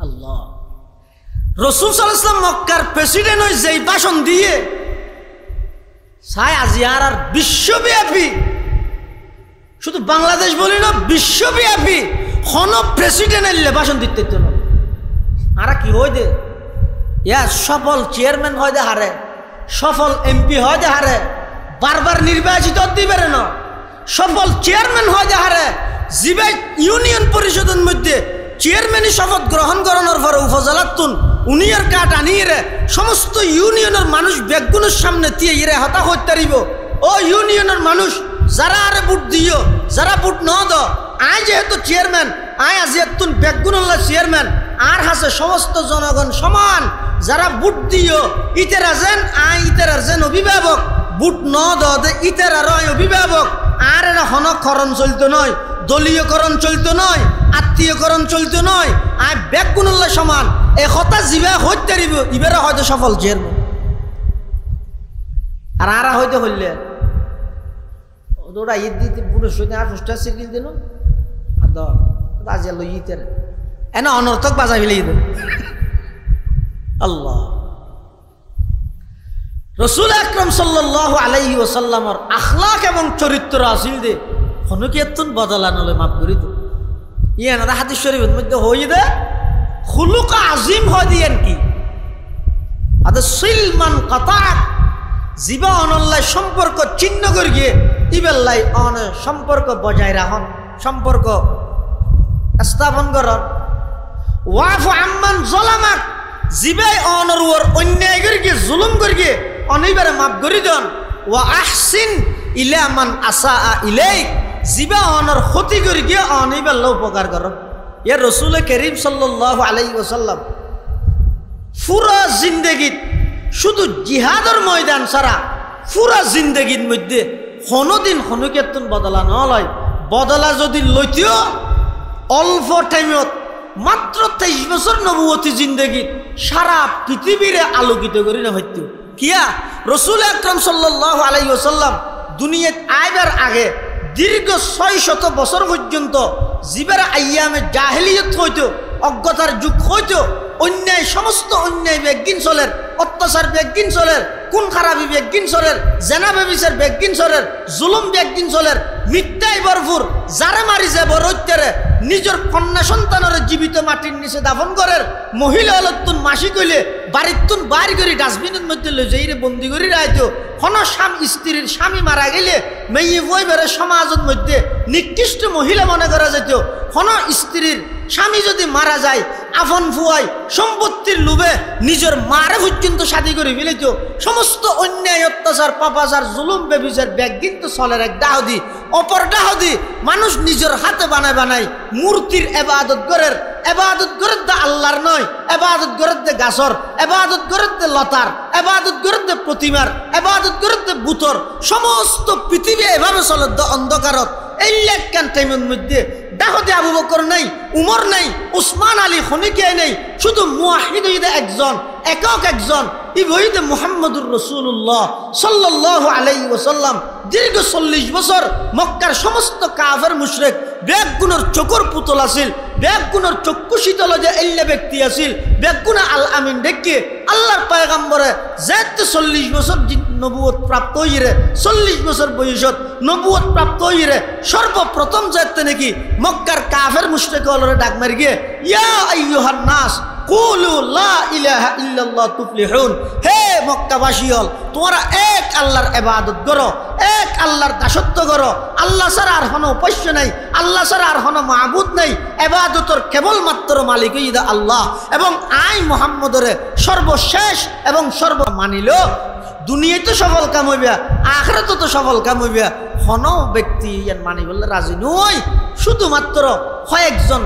আল্লাহ রাসূল সাল্লাল্লাহু আলাইহি ওয়াসাল্লাম মক্কার প্রেসিডেন্ট হই যেই ভাষণ দিয়ে সাই আজি আর বিশ্বব্যাপী শুধু বাংলাদেশ বলি না বিশ্বব্যাপী কোন প্রেসিডেন্ট এলে ভাষণ দিতে না আর কি হই দে ইয়া সফল চেয়ারম্যান হয় দে হারে সফল এমপি হয় দে হারে বারবার নির্বাচিত দিবে না সফল চেয়ারম্যান হয় দে হারে জিবে ইউনিয়ন পরিষদের মধ্যে চেয়ারম্যানই শপথ গ্রহণ করানোর পরে উপজেলাতুন উনিয়ার কাঠ আনিয়ে রে সমস্ত ইউনিয়নের মানুষ বেগুনের সামনে দিয়ে ইরে হতা হত্যা দিব ও ইউনিয়নের মানুষ যারা আরে ভোট দিও যারা ভোট ন দ আয় যেহেতু চেয়ারম্যান আয় আজিয়াতুন বেগুনুল্লাহ চেয়ারম্যান আর হাসে সমস্ত জনগণ সমান যারা ভোট দিও ইতেরা যেন আয় ইতেরার যেন অভিভাবক ভোট ন দে ইতেরা রয় অভিভাবক আর এরা হনকরণ চলতো নয় দলীয়করণ চলতো নয় আত্মীয়করণ চলতো নয় আয় বেগুনুল্লাহ সমান একতা জিবা হত্যা দিব ইবেরা হয়তো সফল চেয়ারম্যান আর আরা হয়তো হইলে ওরা ঈদ দিতে পুরো সৈন্য আর ফুষ্টা সিরকিল দিল রাজিয়া লই ইতের এনে অনর্থক বাজা ফেলে ঈদ আল্লাহ রাসূল আকরাম সাল্লাল্লাহু আলাইহি ওয়াসাল্লামের আখলাক এবং চরিত্র আসিল দে হনকি এতন বদলানলে মাফ করি তো ইয়ে না হাদিস শরীফের মধ্যে হই দে খুলুক আজিম হয় দিয়েন কি আদা সিলমান কাতাক জীবা অনল্লাই সম্পর্ক চিহ্ন করে গিয়ে ইবেল্লাই অন সম্পর্ক বজায় রাখুন সম্পর্ক স্থাপন করন ওয়াফু আম্মান জলামাক জিবাই অনর ওর অন্যায় করে গিয়ে জুলুম করে গিয়ে অনিবারে মাফ করে দেন ওয়া আহসিন ইলা মান আসা ইলাইক জিবা অনর ক্ষতি করে গিয়ে অনিবাল্লা উপকার করন ইয়া রাসূল করিম সাল্লাল্লাহু আলাইহি ওয়াসাল্লাম পুরা জিন্দেগীত শুধু জিহাদের ময়দান ছাড়া পুরা জিন্দেগীর মধ্যে কোনোদিন হনুকেতন বদলা নলয় বদলা যদি লইতেও অল্প টাইমত মাত্র 23 বছর নবুয়তি জিন্দেগীত সারা পৃথিবীরে আলোকিত করে না হইতো কিয়া রাসূল আকরাম সাল্লাল্লাহু আলাইহি ওয়াসাল্লাম দুনিয়াত আইবার আগে দীর্ঘ 600 বছর পর্যন্ত জিবার আইয়ামে জাহেলিয়ত হইতো অজ্ঞতার যুগ হইতো অন্যায় সমস্ত অন্যায় বেগিন চলের অত্যাচার বেগিন চলের কোন খারাপি বেগিন চলের জেনা বেবিচার বেগিন চলের জুলুম বেগিন চলের মিথ্যায় ভরপুর যারা মারি যে বড় হত্যারে নিজের কন্যা সন্তানের জীবিত মাটির নিচে দাফন করের মহিলা হলতুন মাসি কইলে বাড়িতুন বাইর করে ডাস্টবিনের মধ্যে লই যাই রে বন্দি করে রাইতো কোন স্ত্রীর স্বামী মারা গেলে মেয়ে বই বেড়ে সমাজের মধ্যে নিকৃষ্ট মহিলা মনে করা যেত কোন স্ত্রীর স্বামী যদি মারা যায় আফন ফুয়াই সম্পত্তির লোভে নিজের মারে পর্যন্ত শাদী করে ফেলেছ সমস্ত অন্যায় অত্যাচার পাপাচার জুলুম বেবিচার ব্যাগ কিন্তু চলের এক ডাহদি অপর ডাহদি মানুষ নিজের হাতে বানায় মূর্তির এবাদত করের এবাদত করে দে আল্লাহর নয় এবাদত করে দে গাছর এবাদত করে দে লতার এবাদত করে দে প্রতিমার এবাদত করে দে বুতর সমস্ত পৃথিবী এভাবে চলে অন্ধকারত এই লেখান টাইমের মধ্যে ডাহদে আবু বকর নাই উমর নাই উসমান আলী খনিকে নেই শুধু মুয়াহিদ একজন একক একজন ইবহিদ মুহাম্মদুর রাসূলুল্লাহ সাল্লাল্লাহু আলাইহি ওয়াসাল্লাম দীর্ঘ 40 বছর মক্কার সমস্ত কাফের মুশরিক বেগুনের চকুর পুতল আছিল বেগুনের চক্ষু শীতল যে এল্লা ব্যক্তি আছিল বেগুনা আল আমিন ডেকে আল্লাহর পয়গম্বরে যেতে 40 বছর নবুয়ত প্রাপ্ত হইরে 40 বছর বয়সত নবুয়ত প্রাপ্ত হইরে সর্বপ্রথম যেতে নাকি মক্কার কাফের মুশরিক হলরে ডাক মারি গিয়ে ইয়া আইয়ুহান নাস কুলু লা ইলাহা ইল্লাল্লাহ তুফলিহুন হে মক্কাবাসী হল তোমরা এক আল্লাহর ইবাদত করো এক আল্লাহর দাসত্ব করো আল্লাহ ছাড়া আর কোনো উপাস্য নাই আল্লাহ ছাড়া আর কোনো মাবুদ নাই ইবাদতের কেবলমাত্র মালিক ইদা আল্লাহ এবং আই মুহাম্মদরে সর্বশেষ এবং সর্ব মানিল দুনিয়াতে সফল কাম হইবা আখিরাতে তো সফল কাম হইবা কোনো ব্যক্তি ইয়ান মানি বললে রাজি নয় শুধুমাত্র কয়েকজন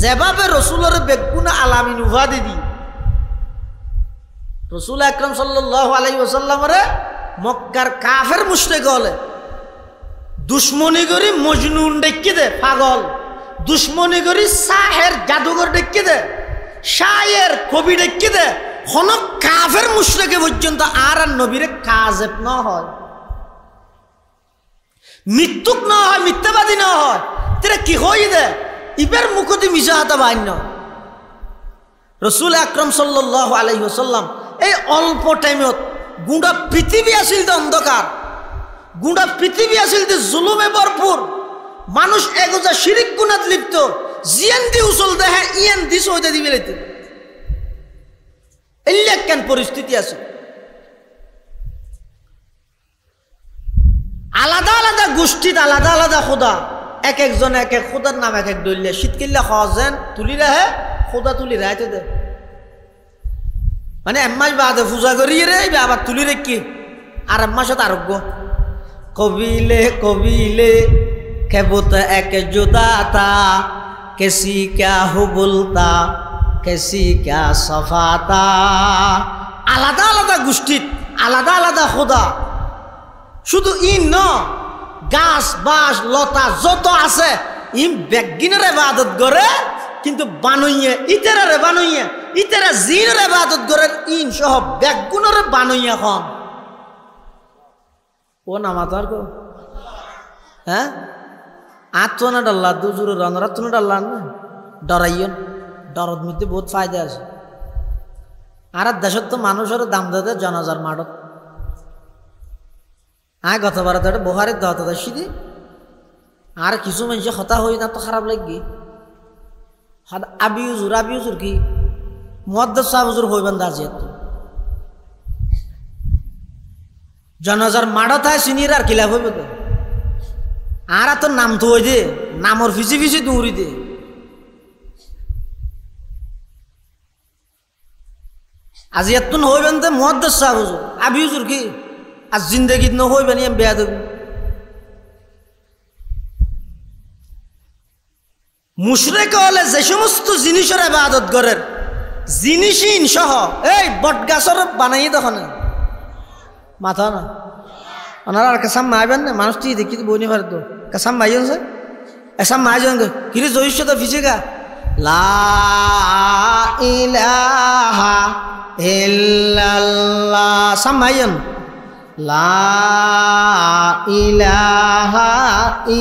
যেভাবে রসুলের বেগুনা আলামিন উপাধি দি রসুল আকরাম সাল্লাল্লাহু আলাইহি ওয়াসাল্লামের মক্কার কাফের মুশরিক হলে দুশ্মনী করি মজনুন ডেকে দে পাগল, দুশ্মনী করি সাহের জাদুঘর ডেকে দে, শায়ের কবি ডেকে দে, হন কাফের মুশরিকে পর্যন্ত আর নবীরে কাজেব না হয়, মৃত্যুক না হয়, মিথ্যাবাদী না হয়, তেরা কি হই দে ইবের মুখতি মিশা হাতা বান্য। রসুল আকরম সাল্লাল্লাহু আলাইহি ওয়াসাল্লাম এই অল্প টাইমত গুঁড়া পৃথিবী আসিল তো অন্ধকার, গুঁড়া পৃথিবী আসিল তো জুলুমে ভরপুর, মানুষ এগোজা শিরিক গুনাত লিপ্ত, জিয়ান দি উসল দেহে ইয়ান দিস হইতে দিবে লেতে এল্লা কেন পরিস্থিতি আছে। আলাদা আলাদা গোষ্ঠীত আলাদা আলাদা খোদা, এক একজন এক এক খোদার নাম এক এক দলিয়া শীতকিল্লা খাওয়াছেন তুলি রাহে খোদা তুলি রাইতে দে, মানে এম্মাস বাদে পূজা করিয়ে রে আবার তুলি রে কি আর এম্মাসত আরোগ্য কবিলে কবিলে খেবত এক জুদাতা কেসি ক্যা হুবুলতা কেসি ক্যা সফাতা। আলাদা আলাদা গোষ্ঠীত আলাদা আলাদা খোদা, শুধু ইন ন গাছ বাস লতা যত আছে ইম বেগিনের ইবাদত করে, কিন্তু বানইয়ে ইতেরারে বানইয়ে ইতেরা জিনের ইবাদত করে ইন সহ বেগুনের বানইয়া খন ও নামাতার গো হ্যাঁ আত্মনা ডাল্লা দুজুর রঙরাত্মনা ডাল্লা না ডরাইয়ন, ডরত মধ্যে বহুত ফায়দা আছে। আর দেশত তো মানুষের দাম দেয় জনাজার মাঠত, আয় গতবার তো বোহারের দাওয়াত সিদি আর কিছু মানুষ হতা হই না তো খারাপ লাগবে। আবি হুজুর কি মুয়াদ্দাস সাহেব হুজুর হইবেন দাজিয়াত জনাজার মাঠত হয় সিনিয়র আর কিলাফ হইবে তো আর তো নাম তো হই দে নামর ফিসি ফিসি দৌড়ি দে। আজি এত হইবেন তো মুয়াদ্দাস সাহেব হুজুর আবি হুজুর কি আর জিন্দগিত ন হইবেন এম বেয়া দেব। মুশরিক হলে যে সমস্ত জিনিসের ইবাদত করে জিনিসহীন সহ এই বট গাছের বানাই তখন মাথা না ওনারা আর কাসাম মাইবেন না মানুষটি দেখি বইনি পারে তো কাসাম মাইজন স্যার এসাম মাইজন কিরে জয়িষ্য তো ফিসিকা লা ইলাহা ইল্লাল্লাহ সাম মাইজন লা ইলাহা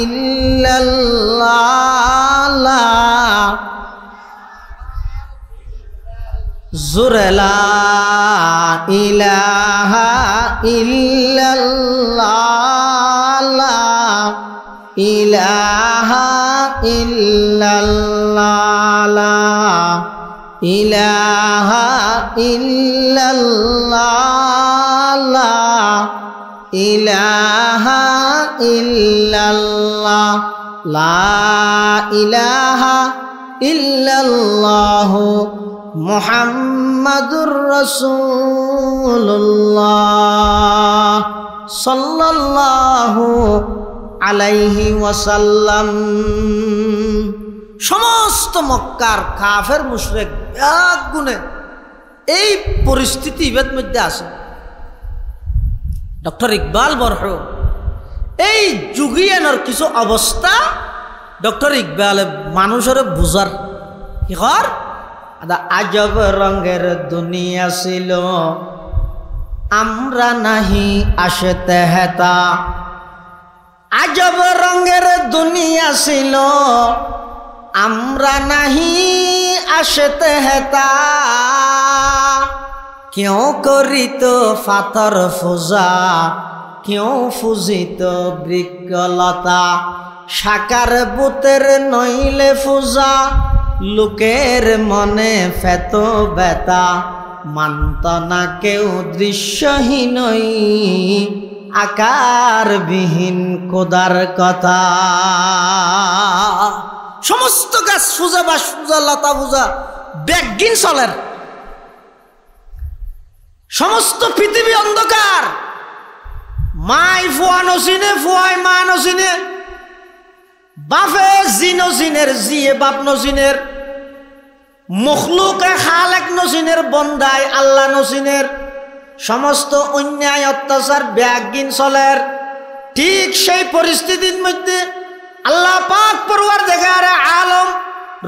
ইল্লাল্লাহ জোরে লা ইলাহা ইল্লাল্লাহ ইলাহা ইল্লাল্লাহ ইলাহা ইল্লাল্লাহ ইলাহা ইল্লাল্লাহ লা ইলাহা ইল্লাল্লাহ মুহাম্মাদুর রাসূলুল্লাহ সাল্লাল্লাহু আলাইহি ওয়াসাল্লাম। সমস্ত মক্কার কাফের মুশরিক এক গুণে এই পরিস্থিতি ইবাদ মধ্যে আছে। ডক্টর ইকবাল বরহ এই যুগিয়ানোর কিছু অবস্থা ডক্টর ইকবাল মানুষের বুঝার কি কর আজব রঙের দুনিয়া ছিল আমরা নাহি আসতে হেতা, আজব রঙের দুনিয়া ছিল আমরা নাহি আসতে হেতা, কেউ করিত ফাতর ফুজা কেউ ফুজিত বৃক্ষলতা, সাকার বুতের নইলে ফুজা লোকের মনে ফেত বেতা, মানত না কেউ দৃশ্যহীনই আকারবিহীন খোদার কথা। সমস্ত গাছ ফুজা বাস ফুজা লতা ফুজা ব্যাগিন চলের, সমস্ত পৃথিবী অন্ধকার, মাই ফুয়া নচিনে ফুয়াই মা নচিনে, বাপে জি নচিনের জিয়ে বাপ নচিনের, মখলুকে খালেক নচিনের বন্দাই আল্লাহ নচিনের, সমস্ত অন্যায় অত্যাচার ব্যাগিন চলের ঠিক সেই পরিস্থিতির মধ্যে আল্লাহ পাক পরওয়ারদিগার আলম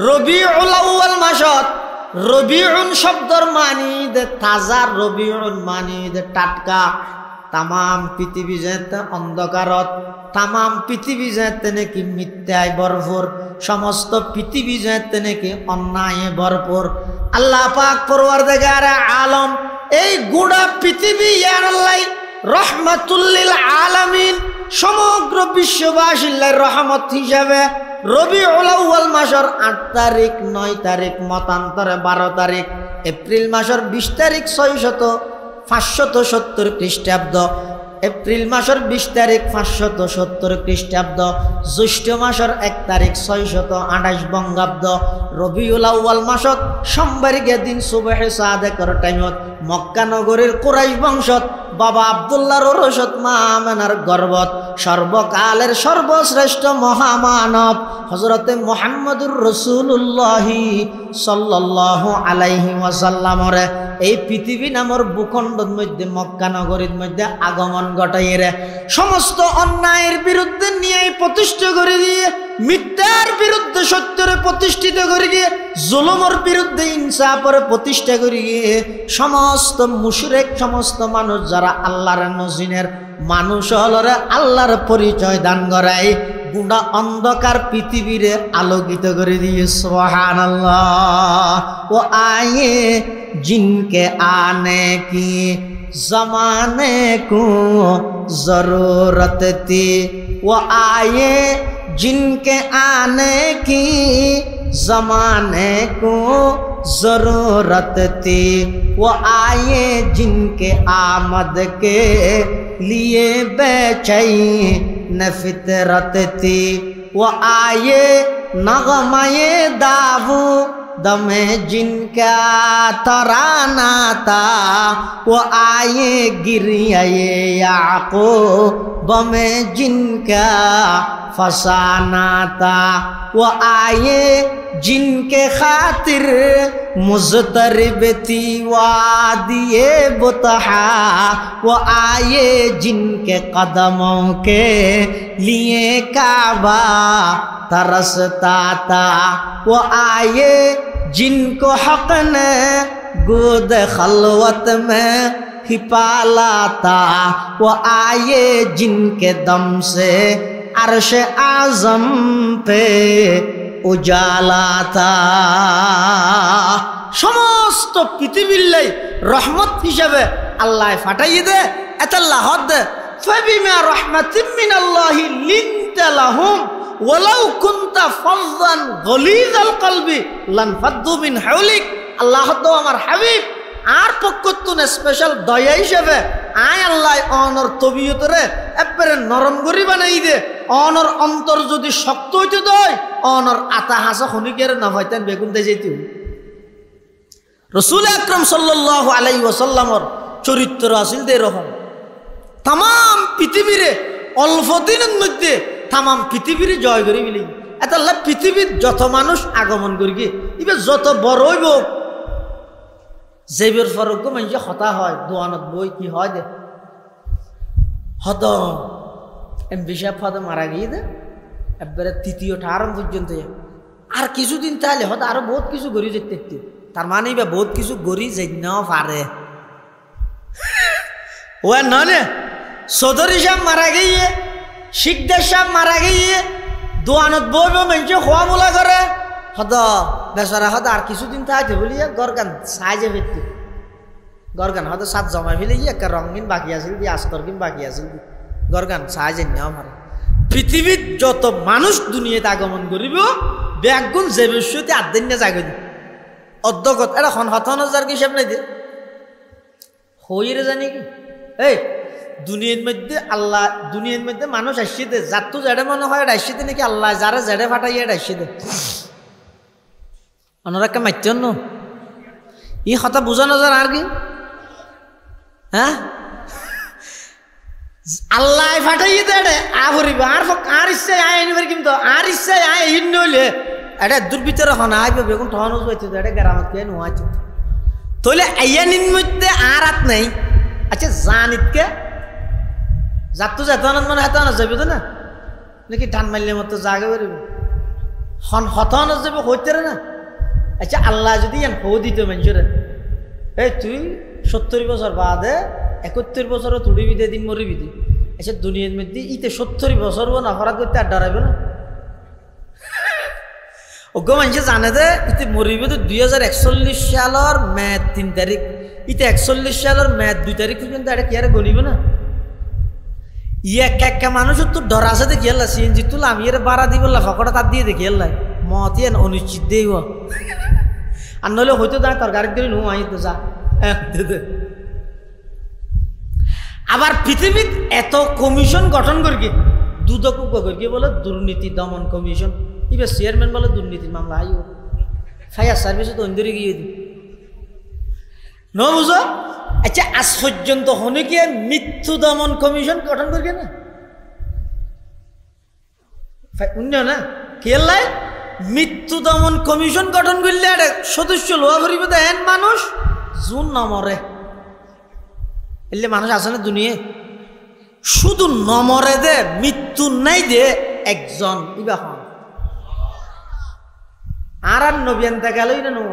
রবিউল আউয়াল মাসত রবিউন শব্দর মানি দে তাজা রবিউন মানি দে টাটকা তামাম পৃথিবী যেতে অন্ধকারত তামাম পৃথিবী যেতে নাকি মিথ্যায় ভরপুর সমস্ত পৃথিবী যেতে নাকি অন্যায় ভরপুর আল্লাহ পাক পরওয়ারদিগার আলম এই গোটা পৃথিবী ইয়া আল্লাহ রহমাতুল লিল আলামিন সমগ্র বিশ্ববাসীর রহমত হিসাবে রবিউল আউয়াল মাসের 8 তারিখ 9 তারিখ মতান্তরে 12 তারিখ এপ্রিল মাসের 20 তারিখ 570 খ্রিস্টাব্দ এপ্রিল মাসের 20 তারিখ 570 খ্রিস্টাব্দ জ্যৈষ্ঠ মাসের 1 তারিখ 628 বঙ্গাব্দ রবিউল আউয়াল মাসত সোমবারকে দিন সুবহে সাদেকর টাইমত মক্কা নগরীর কুরাইশ বংশত বাবা আব্দুল্লাহর ওরসত মা আমেনার গর্ভত সর্বকালের সর্বশ্রেষ্ঠ মহামানব হযরতে মুহাম্মদুর রাসূলুল্লাহ সাল্লাল্লাহু আলাইহি ওয়াসাল্লামর এই পৃথিবী নামর ভূখণ্ডের মধ্যে মক্কা নগরীর মধ্যে আগমন ঘটাইরে সমস্ত অন্যায়ের বিরুদ্ধে নিয়ে প্রতিষ্ঠা করে দিয়ে মিথ্যার বিরুদ্ধে সত্যরে প্রতিষ্ঠিত করে গিয়ে জুলুমের বিরুদ্ধে ইনসাফের প্রতিষ্ঠা করে গিয়ে সমস্ত মুশরিক সমস্ত মানুষ যারা আল্লাহর নজিনের মানুষ হলরে আল্লাহর পরিচয় দান করায় গুণা অন্ধকার পৃথিবীরে আলোকিত করে দিয়ে সুবহানাল্লাহ ও আয়ে জিনকে আনে কি জমানে কো জরুরত থी वो आए जिनके आने की जमाने को जरूरत थी वो आए जिनके आमद के लिए बेचैन फितरत थी वो आए नगमाए दावू दमे जिनका तराना था वो आए गिरियाए याकूब में जिनका फसाना था वो आए जिनके खातिर मुज़तरिब थी वादिए बुतहा वो आए जिनके कदमों के लिए काबा तरसता था वो आए जिनको हक ने गोद खलवत में हिपाला था वो आए जिनके दम से अर्श आज़म पे उजाला था समस्त पृथिवीर रहमत हिसाबे अल्लाह फाटाइए दे एताल्लाह दे फबिमा रहमतिम मिनाल्लाहि लिनता लाहुम ওয়ালাউ কুনতা ফাযযান গলিযাল কলবি লানফাদ্দু মিন হাওলিক আল্লাহ তো আমার হাবিব আর পক্ষতুন স্পেশাল দয়া হিসেবে আয় আল্লাহ অনর তবিয়তরে একবারে নরম করি বানাই দে অনর অন্তর যদি শক্ত হইতে দয় অনর আতা হাসা খনিকের না হইতেন বেগুন দে যাইতে রাসূল আকরাম সাল্লাল্লাহু আলাইহি ওয়াসাল্লামর চরিত্র আছিল দে রকম তাম পৃথিবীরে অল্প দিনের মধ্যে তামাম পৃথিবীর জয় করে মিলি এত আল্লাহ পৃথিবীর যত মানুষ আগমন করি গিয়ে এবার যত বড় হইব যেবের ফরক মানুষ হতা হয় দোয়ানত বই কি হয় দে হত এমপি সাহেব হত মারা গিয়ে দে একবারে তৃতীয় ঠারণ পর্যন্ত আর কিছুদিন তাহলে হয়তো আরো বহুত কিছু গড়ি যেতে তার মানে বা বহুত কিছু গড়ি যেতেও পারে ও নয় চৌধুরী সাহেব মারা গিয়ে শিকদার সাহেব মারা গিয়ে দোয়ানত বইব মানুষ খোয়া মোলা করে হদ বেচারা হদ আর কিছুদিন থাকতে বলিয়া গরগান সাইজে ফিরতে গরগান হয়তো সাত জমা ফেলে গিয়ে একটা রঙিন বাকি আছিল দিয়ে আস্তরকিন বাকি আছিল গরগান সাইজে নেওয়া পারে পৃথিবীর যত মানুষ দুনিয়াতে আগমন করিব ব্যাগুন যে বিষয়তে আদিন না জাগে অধ্যগত এটা হতানো যার কি হিসাব নাই দিয়ে হইরে জানি কি এই দুনিয়ার মধ্যে আল্লাহ দুনিয়ার মধ্যে মানুষ আসছে দে যার তো জেডে মনে হয় আসছে দে নাকি আল্লাহ যারা জেডে ফাটাইয়া আসছে দে অন্যরা মাইতেন ন ই কথা বোঝানো যান আর কি হ্যাঁ আল্লাহ ফাটাইয়ে দে আভরিব আর ইচ্ছায় আয় আনিবার কিন্তু আর ইচ্ছায় আয় এই নইলে এটা দুর্বৃত্তর হন আইবে বেগুন ঠহানো যাইতে এটা গ্রামত কে নোয়াইতে তাহলে আইয়ানির মধ্যে আর হাত নাই আচ্ছা জানিতকে যার তো যেত মানে হেত যাবি তো না নাকি টান মারলে মতো জাগে বেরোব হতানো যাবে হইতে না। আচ্ছা আল্লাহ যদি হো দিত মানুষের এই তুই 70 বছর বাদে 71 বছরও তুড়িবি দে দিন মরিবি দি। আচ্ছা দুনিয়ার মধ্যে ইতে 70 বছর না অপরাধ করতে আর ডরাইবে না। ওগো মানুষে জানে যে ইতে মরিবে তো 2041 সালের মে 3 তারিখ, ইতে 41 সালের মে 2 তারিখ পর্যন্ত এটা কি আর গণিব না। একা মানুষের তো ডর আছে দেখি আল্লাহ সিএনজি তুল আমি এর বাড়া দিব ফকটা তার দিয়ে দেখি আল্লাহ মতি অনিশ্চিত দেব আর নইলে হয়তো দাঁড় তোর গাড়ি করে নো আই তো যা। আবার পৃথিবীত এত কমিশন গঠন করি দুদক করি বলে দুর্নীতি দমন কমিশন, এবার চেয়ারম্যান বলে দুর্নীতির মামলা আইও ফায়ার সার্ভিসে তো অন্ধরে গিয়ে দি ন বুঝো। আচ্ছা আজ পর্যন্ত হনে কি মৃত্যু দমন কমিশন গঠন করি না উন্নয় না খেয়াল মৃত্যু দমন কমিশন গঠন করলে আর সদস্য লোয়া করিব দেন মানুষ জুন নমরে এলে মানুষ আছে না দুনিয়া শুধু নমরে দে মৃত্যু নাই দে একজন ইবা হন আর নবীন গেলই না নব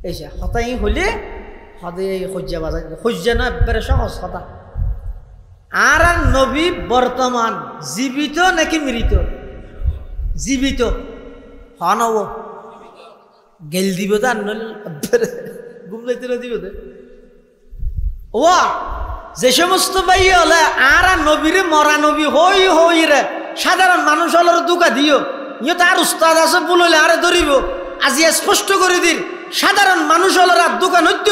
এইসা হতাই হলে হদে সজ্জা বাজার সজ্জা না একবারে সহজ কথা। আর নবী বর্তমান জীবিত নাকি মৃত? জীবিত হনব গেল দিব তো আর গুমলাইতে দিব ও যে সমস্ত ভাই হলে আর নবীরে মরা নবী হই হই রে সাধারণ মানুষ হলের দুকা দিও ইয়ে তো আর উস্তাদ আছে বললে আরে ধরিব আজি স্পষ্ট করে দিন সাধারণ মানুষ হলের আর দোকান হইত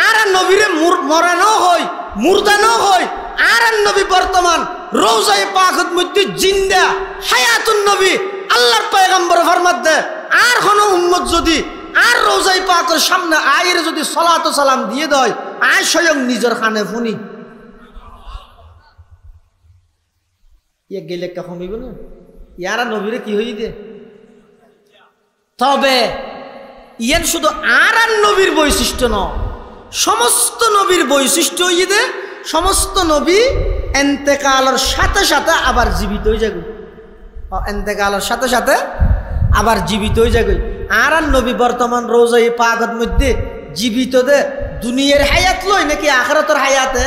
আর নবীরে মরানো হয় মুর্দানো হয় আর নবী বর্তমান রওজায়ে পাকের মধ্যে জিন্দা হায়াতুন নবী আল্লাহর পয়গম্বর ফরমাত দে আর কোন উম্মত যদি আর রওজায়ে পাকের সামনে আইরে যদি সালাত ও সালাম দিয়ে দেয় আর স্বয়ং নিজের খানে ফুনি ইয়ে গেলে কখন হইব না ইয়ারা নবীরে কি হই দে। তবে ইয়ান শুধু আর নবীর বৈশিষ্ট্য ন সমস্ত নবীর বৈশিষ্ট্য হই দে সমস্ত নবী এন্তেকালের সাথে সাথে আবার জীবিত হয়ে যাবে এন্তেকালের সাথে সাথে আবার জীবিত হয়ে যাবে। আর নবী বর্তমান রওজায়ে পাকের মধ্যে জীবিত দে দুনিয়ার হায়াত লই নাকি আখিরাতের হায়াতে?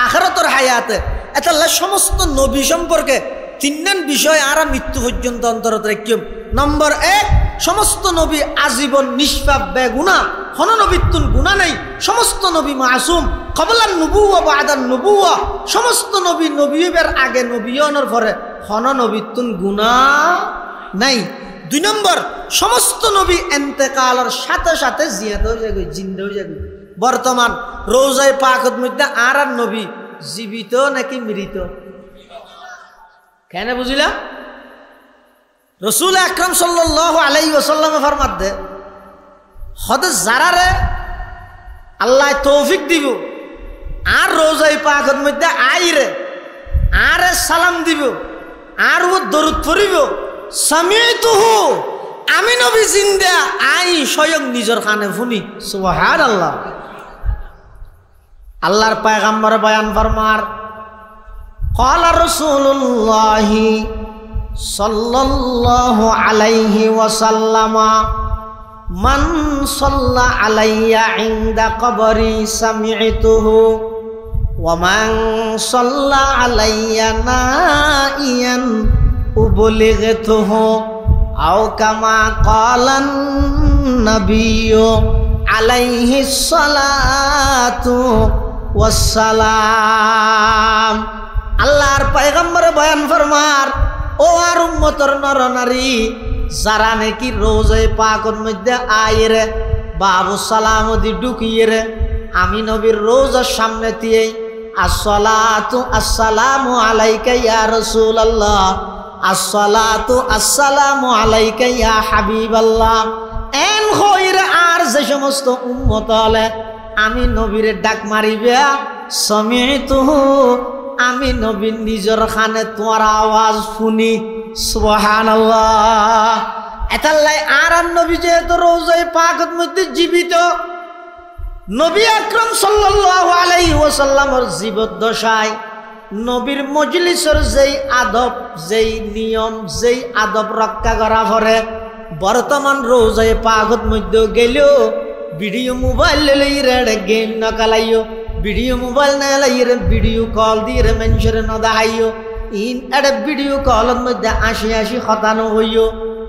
আখিরাতের হায়াতে। এতাল্লাহ সমস্ত নবী সম্পর্কে তিনজন বিষয় আর মৃত্যু পর্যন্ত অন্তরত রাখিম। নম্বর 1 সমস্ত নবী আজীবন নিষ্পাপ বেগুনা হন নবীতুন গুনাহ নাই সমস্ত নবী মাসুম কবলান নবুওয়া বাদান নবুওয়া সমস্ত নবী নবীবের আগে নবীয়নের পরে হন নবীতুন গুনাহ নাই। 2 নম্বর সমস্ত নবী ইন্তেকালের সাথে সাথে জিয়াত হয়ে যাবে জিন্দা হয়ে যাবে। বর্তমান রওজায়ে পাকের মধ্যে আর নবী জীবিত নাকি মৃত? কেন বুঝিলা? রসুল আকরাম সাল্লাল্লাহু আলাইহি ওয়াসাল্লাম ফরমাত দে হদে যারারে আল্লাহ তৌফিক দিব আর রওজায়ে পাকের মধ্যে আইরে আর সালাম দিব আর ও দরুদ পড়িব সামিতুহু আমি নবী জিন্দা আই স্বয়ং নিজের কানে শুনি সুবহানাল্লাহ। আল্লাহর পয়গম্বর বয়ান ফরমার ক্বালা রাসূলুল্লাহি সাল্লাল্লাহু আলাইহি ওয়াসাল্লাম মান সাল্লা আলাইয়া ইনদা কবরি সামি'তুহু ওয়া মান সাল্লা আলাইয়া নাইয়ান উবলিগতুহু আও কামা ক্বালান নাবিয়্যু আলাইহিস সালাতু ওয়াস সালাম। আল্লাহর পয়গম্বর বয়ান ফরমার ও আর উম্মতের নর নারী যারা নাকি রওজায়ে পাকের মধ্যে আইরে বাবু সালাম দি ঢুকিয়ে আমি নবীর রওজার সামনে দিয়ে আসসালাতু আসসালামু আলাইকা ইয়া রাসূলুল্লাহ আসসালাতু আসসালামু আলাইকা ইয়া হাবিবাল্লাহ এন হইরে আর যে সমস্ত উম্মত হলে আমি নবীরে ডাক মারিবে সামি'তুহু আমি নবী নিজের খানে তোমার আওয়াজ শুনি সুবহানাল্লাহ। এতাল্লাই আর নবী যেহেতু রওজায়ে পাকের মধ্যে জীবিত নবী আকরাম সাল্লাল্লাহু আলাইহি ওয়াসাল্লামের জীবদ্দশায় নবীর মজলিসের যেই আদব, যেই নিয়ম, যেই আদব রক্ষা করা পরে বর্তমান রোজায় পাগত মধ্যে গেলেও ভিডিও মোবাইল লইরে গেম ন কালাইও, ভিডিও মোবাইল না লাইরে ভিডিও কল দিয়ে মানুষের ন দেখাইও। ইন একটা ভিডিও কলের মধ্যে ৮০ শতানো হইও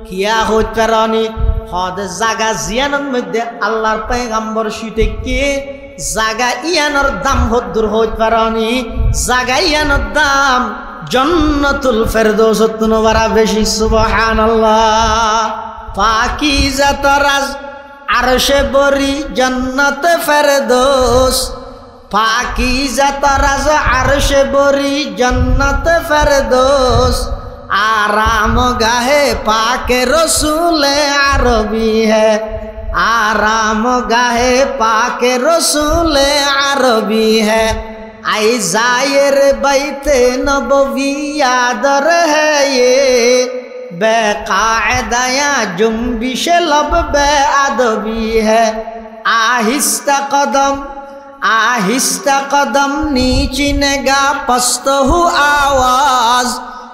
কিয়া হইতে পারি হদ জাগা জিয়ানোর মধ্যে আল্লাহর পয়গম্বর শুইতে কে জাগা ইয়ানোর দাম হদ্দুর হইতে পারি, জাগা ইয়ানোর দাম জান্নাতুল ফেরদৌস বারা বেশি। সুবহানাল্লাহ। পাকিজা তারাজ আরশে বরি জান্নাতে ফেরদৌস, পাকিজা তারাজ আরশে বরি জান্নাতে ফেরদৌস, आराम गाहे पाके रसूले अरबी है, आराम गाहे पाके रसूले अरबी है। आई जायर बैते नबवी यादर है ये बेकायदाया जुम्बिश लब बे अदबी है। आहिस्ता कदम नीचिनेगा पस्त हु आवाज,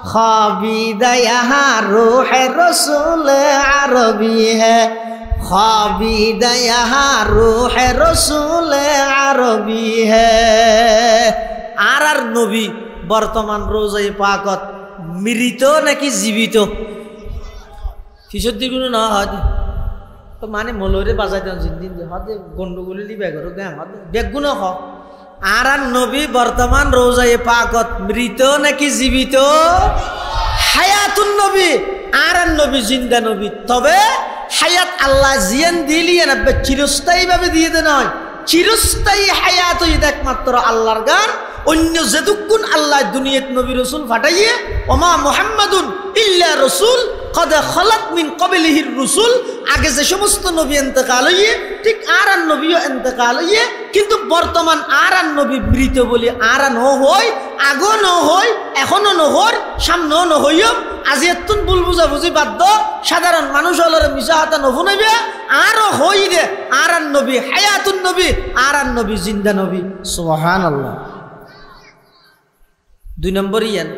ख्वाबीदा यहाँ रूह रसूल अरबी है, ख्वाबीदा यहाँ रूह रसूल अरबी है। আর নবী বর্তমান রোজায় পাকত মৃত নাকি জীবিত? কিশোর দিগুলো না হয় তো মানে মলরে বাজাই দেন জিন্দিন হতে গন্ডগোলি বেগর বেগুন হ। আর নবী বর্তমান রোজায়ে পাকত মৃত নাকি জীবিত? হায়াতুন নবী। আর নবী জিন্দা নবী, তবে হায়াত আল্লাহ জিয়ান দিলিয়ে না চিরস্থায়ী ভাবে দিয়ে দেন হয়। চিরস্থায়ী হায়াত একমাত্র আল্লাহর গান। অন্য যেদুকুন আল্লাহ দুনিয়াত নবী রসুল ফাটাইয়ে ওমা মুহাম্মাদুন ইল্লা রসুল কদ খলাত মিন ক্বাবলিহির রুসুল, আগে যে সমস্ত নবী ইন্তেকাল হইয়ে ঠিক আর নবীও ইন্তেকাল হইয়ে, কিন্তু বর্তমান আর নবী মৃত বলি আর ন হই, আগো ন হই, এখনো ন হর, সামনেও ন হইও। আজি এতুন ভুল বুঝা বুঝি বাধ্য সাধারণ মানুষ হলরে মিশা হাতা নবুনাইবে আরো হই দে আর নবী হায়াতুন নবী, আর নবী জিন্দা নবী। সুবহানাল্লাহ। ২ নম্বর ইয়ান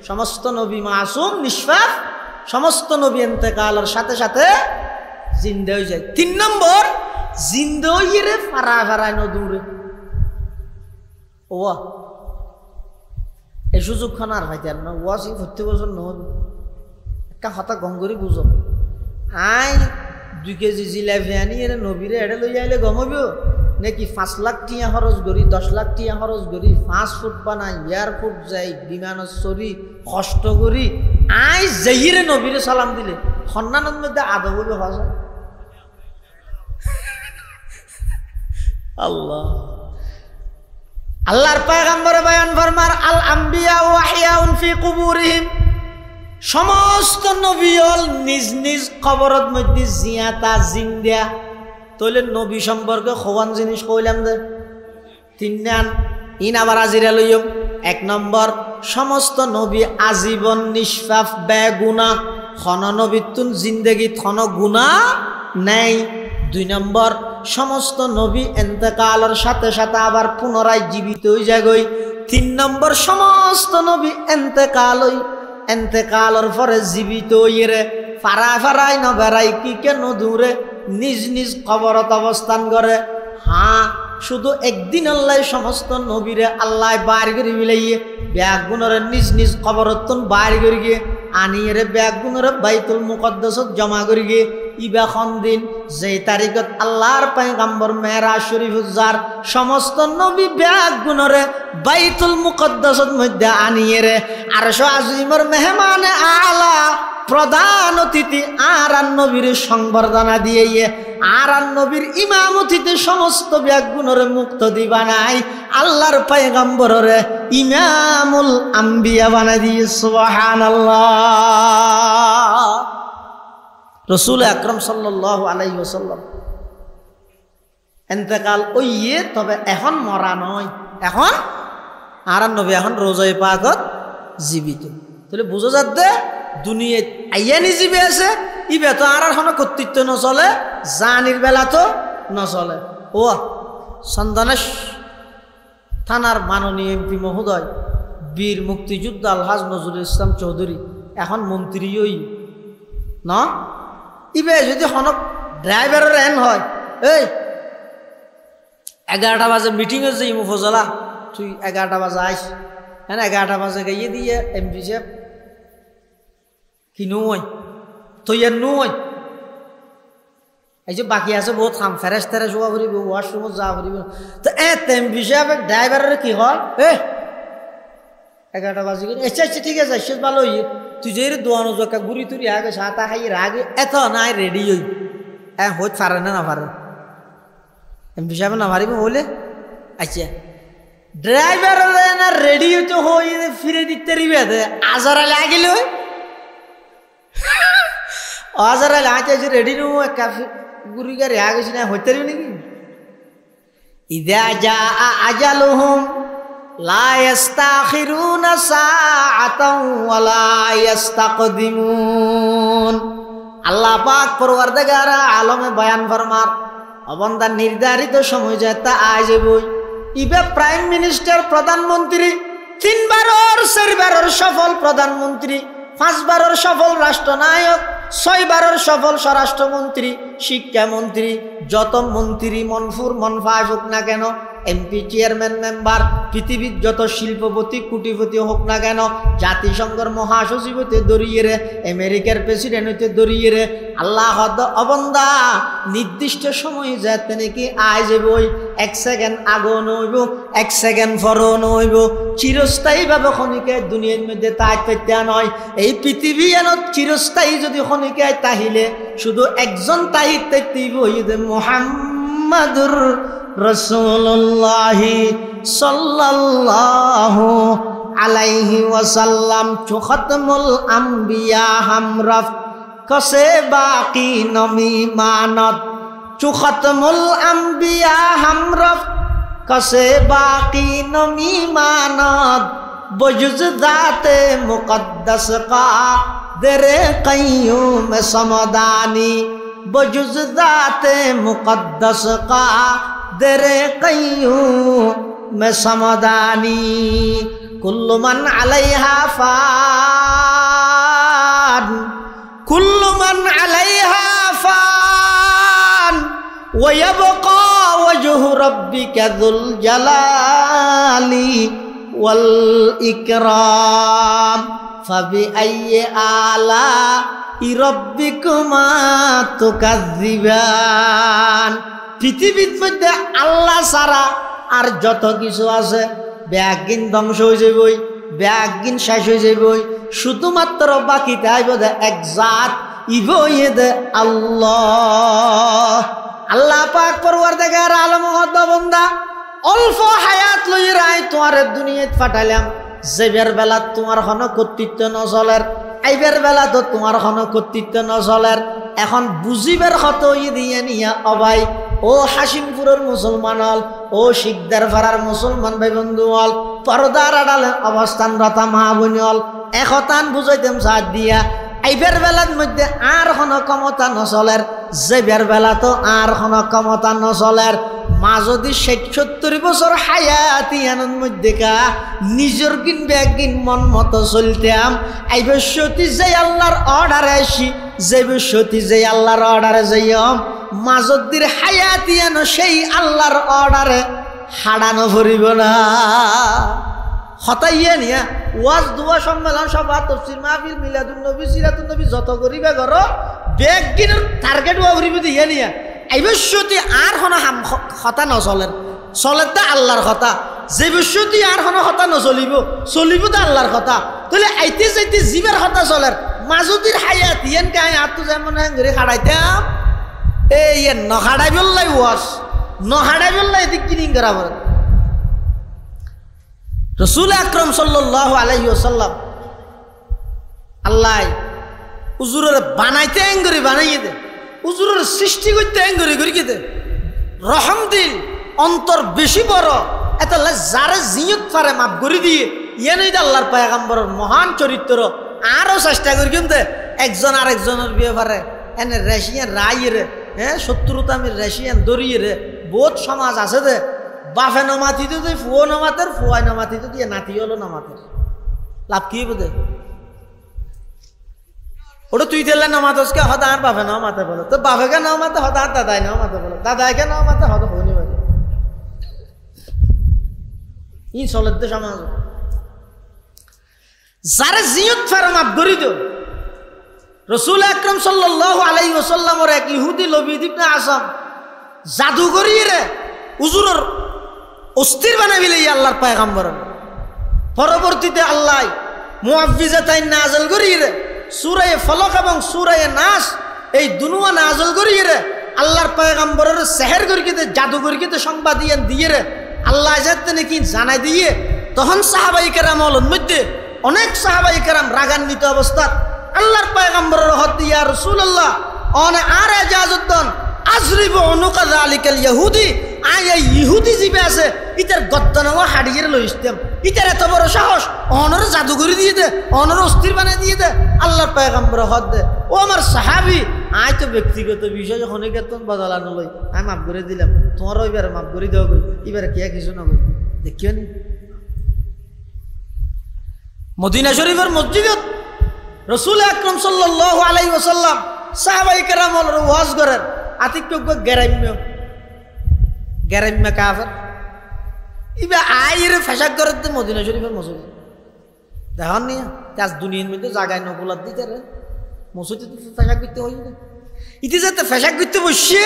সমস্ত নবী মাসুম নিষ্পাপ, সমস্ত নবী ইন্তেকালের সাথে সাথে জিন্দা হয়ে যায়। ৩ নম্বর জিন্দা হইয়ে ফারা ফারায় নদূরে ওয়া এই সুযোগ খান আর ভাইতার না ওয়াসি ৪০ বছর নহল একটা হতা গঙ্গরি বুঝো আই ২ কেজি জিলাপি আনি এর নবীরে এড়ে লই আইলে গমবিও নাকি ৫ লাখ টিয়া খরচ করি ১০ লাখ টিয়া খরচ করি ৫ ফুট বানাই এয়ারপোর্ট যাই বিমানত চড়ি কষ্ট করি আই যাইরে নবীরে সালাম দিলে সন্ন্যানের মধ্যে আদব হওয়া যায়। আল্লাহ আল্লাহর পয়গম্বর বয়ান ফরমার আল আম্বিয়া ওয়াহিয়াউন ফি কুবুরিহিম, সমস্ত নবীল নিজ নিজ কবরত মধ্যে জিয়াতা জিন্দা। তইলে নবী সম্পর্কে খোয়ান জিনিস কইলাম দে ৩ নান ইন আবার আজিরা লইম। ১ নম্বর সমস্ত নবী আজীবন নিষ্পাপ বেগুনা, খন নবীতুন জিন্দেগি খন গুণা নেই। ২ নম্বর সমস্ত নবী ইন্তেকালের সাথে সাথে আবার পুনরায় জীবিত হয়ে যাগই। ৩ নম্বর সমস্ত নবী ইন্তেকালের পরে জীবিত হইরে ফারা ফারাই ন বেড়াই কি কেন দূরে নিজ নিজ কবরত অবস্থান করে। হ্যাঁ শুধু একদিন আল্লাহ সমস্ত নবীরে আল্লাহ বাইর করে মিলাইয়ে ব্যাগ গুণরে নিজ নিজ কবরতন বাইর করে গিয়ে আনিয়ে ব্যাগ গুণরে বাইতুল মুকদ্দাসত জমা করে গিয়ে ইবাখন দিন যে তারিখত আল্লাহর পয়গম্বর মেরাজ শরীফ যার সমস্ত নবী ব্যাগ গুণরে বাইতুল মুকদ্দাসত মধ্যে আনিয়ে আরশ আজিমের মেহমানে আলা প্রধান অতিথি আর নবীর সংবর্ধনা দিয়ে আর নবীর ইমামতিতে সমস্ত ব্যাগুণরে মুক্ত দিবা নাই আল্লাহর পয়গম্বরের ইমামুল আম্বিয়া বানাই দিয়ে। সুবহানাল্লাহ। রসুল আকরাম সাল্লাল্লাহু আলাইহি ওয়াসাল্লাম ইন্তেকাল ওইয়ে, তবে এখন মরা নয়, এখন আর নবী এখন রোজায়ে পাকত জীবিত। তাহলে বুঝা যাচ্ছে দুনিয়াত আইয়ানি জীবে আছে ইবে তো আর কর্তৃত্ব নচলে, জানির বেলা তো নচলে। ও চন্দনেশ থানার মাননীয় এমপি মহোদয় বীর মুক্তিযোদ্ধা আলহাজ নজরুল ইসলাম চৌধুরী এখন মন্ত্রী ওই ন ইবে যদি হনক ড্রাইভারের এন হয় এই 11টা বাজে মিটিংয়ে যাই মুফজলা তুই 11টা বাজে আইস হ্যাঁ 11টা বাজে গাইয়ে দিয়ে এমপি সাহেব কি নয় তুই আর নয় এই যে বাকি আছে বহুত খাম ফেরেস তেরেস হওয়া ফুরিব ওয়াশরুমত যা ফুরিব তো এমপি সাহেব ড্রাইভারের কি হয় 11টা বাজে আচ্ছা আচ্ছা ঠিক আছে শেষ ভালো হইয়ে তুই যে দোয়ানো জকা গুড়ি তুরি আগে সাতা খাইয়ে আগে এত নাই রেডি হই হইত পারে না পারে এমপি সাহেব না পারিব বলে আচ্ছা ড্রাইভার না রেডি হইতে হই ফিরে দিতে রিবে আজার আলে আগিল আজার আলে আচ্ছা রেডি নো গুড়ি গাড়ি আগে না হইতে রিবে নাকি ইদা জা আজালুহুম লা ইস্তাখিরুনা সাআতাও ওয়া লা ইস্তাকদিমুন আল্লাহ পাক পরওয়ারদিগার আলমে বয়ান ফরমার অবন্দা নির্ধারিত সময় যেটা আজ বই ইবে প্রাইম মিনিস্টার প্রধানমন্ত্রী 3 বারের 4 বারের সফল প্রধানমন্ত্রী 5 বারের সফল রাষ্ট্রনায়ক 6 বারের সফল স্বরাষ্ট্রমন্ত্রী শিক্ষামন্ত্রী যত মন্ত্রী মনফুর মনফায় হোক না কেন এমপি চেয়ারম্যান মেম্বার পৃথিবীর যত শিল্পপতি কোটিপতি হোক না কেন জাতিসংঘের মহাসচিব হইতে দরিয়ে রে আমেরিকার প্রেসিডেন্ট হইতে দরিয়ে রে আল্লাহ অবন্দা নির্দিষ্ট সময় যাতে নাকি আয় যাবই 1 সেকেন্ড আগো নইব 1 সেকেন্ড ফরও নইব চিরস্থায়ীভাবে খনিকে দুনিয়ার মধ্যে তাই পেতে নয় এই পৃথিবী এনত চিরস্থায়ী যদি খনিকে তাহিলে শুধু একজন তাহিত তাইতেইব ইদে মুহাম্মাদুর রাসূলুল্লাহি সাল্লাল্লাহু আলাইহি ওয়াসাল্লাম খতমুল আম্বিয়া হামরফ কসে বাকি নমি মানত খতমুল আম্বিয়া হামরফ কসে বাকি নমি মানত বজুজ দাতে মুকদ্দাস কা দরে কাইয়ুম সমদানি বজুজ দাতে মুকদ্দাস কা दरे कय्यूम में समदानी कुल्लु मन अलैहा फान कुल्लु मन अलैहा फान व यबका वजहु रब्बिका जुल जलाली वल इकराम फबिअय्यि आलाइ रब्बिकुमा तुकज्जिबान পৃথিবীর মধ্যে আল্লাহ ছাড়া আর যত কিছু আছে ব্যাগিন ধ্বংস হয়ে যাবই ব্যাগিন শেষ হয়ে যাবই শুধুমাত্র বাকি থাকব এক জাত ইবইদে আল্লাহ আল্লাহ পাক পরওয়ারদিগার আলম বান্দা অল্প হায়াত লই রাই তোমার দুনিয়াত পাঠাইলাম যেবের বেলা তোমার কোন কর্তৃত্ব নচলের আইবের বেলা তো তোমার কোন কর্তৃত্ব নচলের এখন বুঝিবের কত দিয়ে নিয়া অবাই ও হাসিমপুরের মুসলমান হল ও শিকদার ফারার মুসলমান ভাই বন্ধু হল পর্দার আড়ালে অবস্থানরত মা বোন হল একতান বুঝাইতাম সাথ দিয়া আইবের বেলার মধ্যে আর কোনো ক্ষমতা নচলের যেবের বেলা তো আর কোনো ক্ষমতা নচলের মা যদি 60-70 বছর হায়াতি আনন্দ মধ্যে কা নিজের কিন ব্যাগিন মন মতো চলতাম আইবের সতী যে আল্লাহর অর্ডারে আসি যে সতী যে আল্লাহর অর্ডারে যাইম মাজদ্দির হায়াতি আনো সেই আল্লাহর অর্ডারে হাডানো ভরিব না হতাইয়া নিয়া ওয়াজ দুয়া সম্মেলন সভা তফসির মাহফিল মিলাদুন নবী সিরাতুন নবী যত করিবা করো ব্যাগিনের টার্গেট ওয়া ভরিব দিয়া নিয়া আইবশ্যতি আর কোনো কথা নচলের চলের তো আল্লাহর কথা যে বস্যতি আর কোনো কথা নচলিব চলিব তো আল্লাহর কথা তাহলে আইতে যাইতে জীবের কথা চলের মাজুদির হায়াত ইয়ান কে আত্ম যেমন ঘুরে খাড়াইতাম এই নখাড়াই বললাই ওয়াস নখাড়াই বললাই এদিক কিনিং করা বলে রসুল আকরম সাল্লাল্লাহু আলাইহি ওয়াসাল্লাম আল্লাহ হুজুরের বানাইতে এঙ্গরি বানাইয়ে দে হুজুরের সৃষ্টি করতে এঙ্গরি করি দে রহম দিল অন্তর বেশি বড় এত যারে জিয়ত পারে মাপ করে দিয়ে ইয়ে নই আল্লাহর পয়গম্বরের মহান চরিত্র আরো চেষ্টা করি কিন্তু একজন আরেকজনের বিয়ে পারে এনে রাশিয়ান রাইয়ে রে হ্যাঁ শত্রুতামের রাশিয়ান দরিয়ে রে বহুত সমাজ আছে দে বাফে নমাতি তো ফুয়ো নমাতের ফুয়াই নমাতি তো দিয়ে নাতি হলো নমাতের লাভ কি বোধে ওটা তুই দিলে নমাতসকে হদা আর বাফে নমাতে বলো তো বাফেকে নমাতে হদা আর দাদাই নমাতে বলো দাদাইকে নমাতে হদা হইনি বলে ই চলের তো সমাজ যারা জিয়ত ফেরা মাফ করি তো রসুল আকরাম সাল্লাল্লাহু আলাইহি ওয়াসাল্লামের এক ইহুদি লবিদ ইবনে আসাম জাদুগরি রে হুজুরের অস্থির বানাই ফেলে আল্লাহর পয়গম্বর পরবর্তীতে আল্লাহ মুআফিজাতাইন নাযিল করি রে সূরা ফলক এবং সূরা নাস এই দুনুয়া নাযিল করি রে আল্লাহর পয়গম্বরের সেহের করিতে জাদুগরিতে সংবাদ দিয়ে রে আল্লাহ যাতে নাকি জানাই দিয়ে তখন সাহাবায়ে কেরামের মধ্যে অনেক সাহাবায়ে কেরাম রাগান্বিত অবস্থা আল্লাহর পয়গম্বরের হদ ইয়া রাসূলুল্লাহ অনে আর ইজাজত দেন আজরিবু উনুকা যালিকাল ইহুদি আয় ইহুদি জিবে আছে ইতার গদ্দানও হাড়িয়ে লইস্তাম ইতার এত বড় সাহস অনর জাদুগরি দিয়ে দে অনর অস্থির বানাই দিয়ে দে আল্লাহর পয়গম্বর হদ দে ও আমার সাহাবী আয় তো ব্যক্তিগত বিষয় যখন কেতন বদলানো লই আমি মাফ করে দিলাম তোমার এবারে মাফ করে দেওয়া গই এবারে কে কিছু না গই দেখিও নি মদিনা শরীফের মসজিদত রসুল আকরাম সাল্লাল্লাহু আলাইহি ওয়াসাল্লাম সাহাবায়ে কেরামের ওয়াজ করেন আতিক্য গ্যারাম্য কাফের ইবা আইরে ফেসাক করেন মদিনা শরীফের মসজিদ দেখেন নি আজ দুনিয়ার মধ্যে জায়গায় নকুলাত দিতে রে মসজিদে তো ফেসাক করতে হয় না ইতি যাতে ফেসাক করতে বসে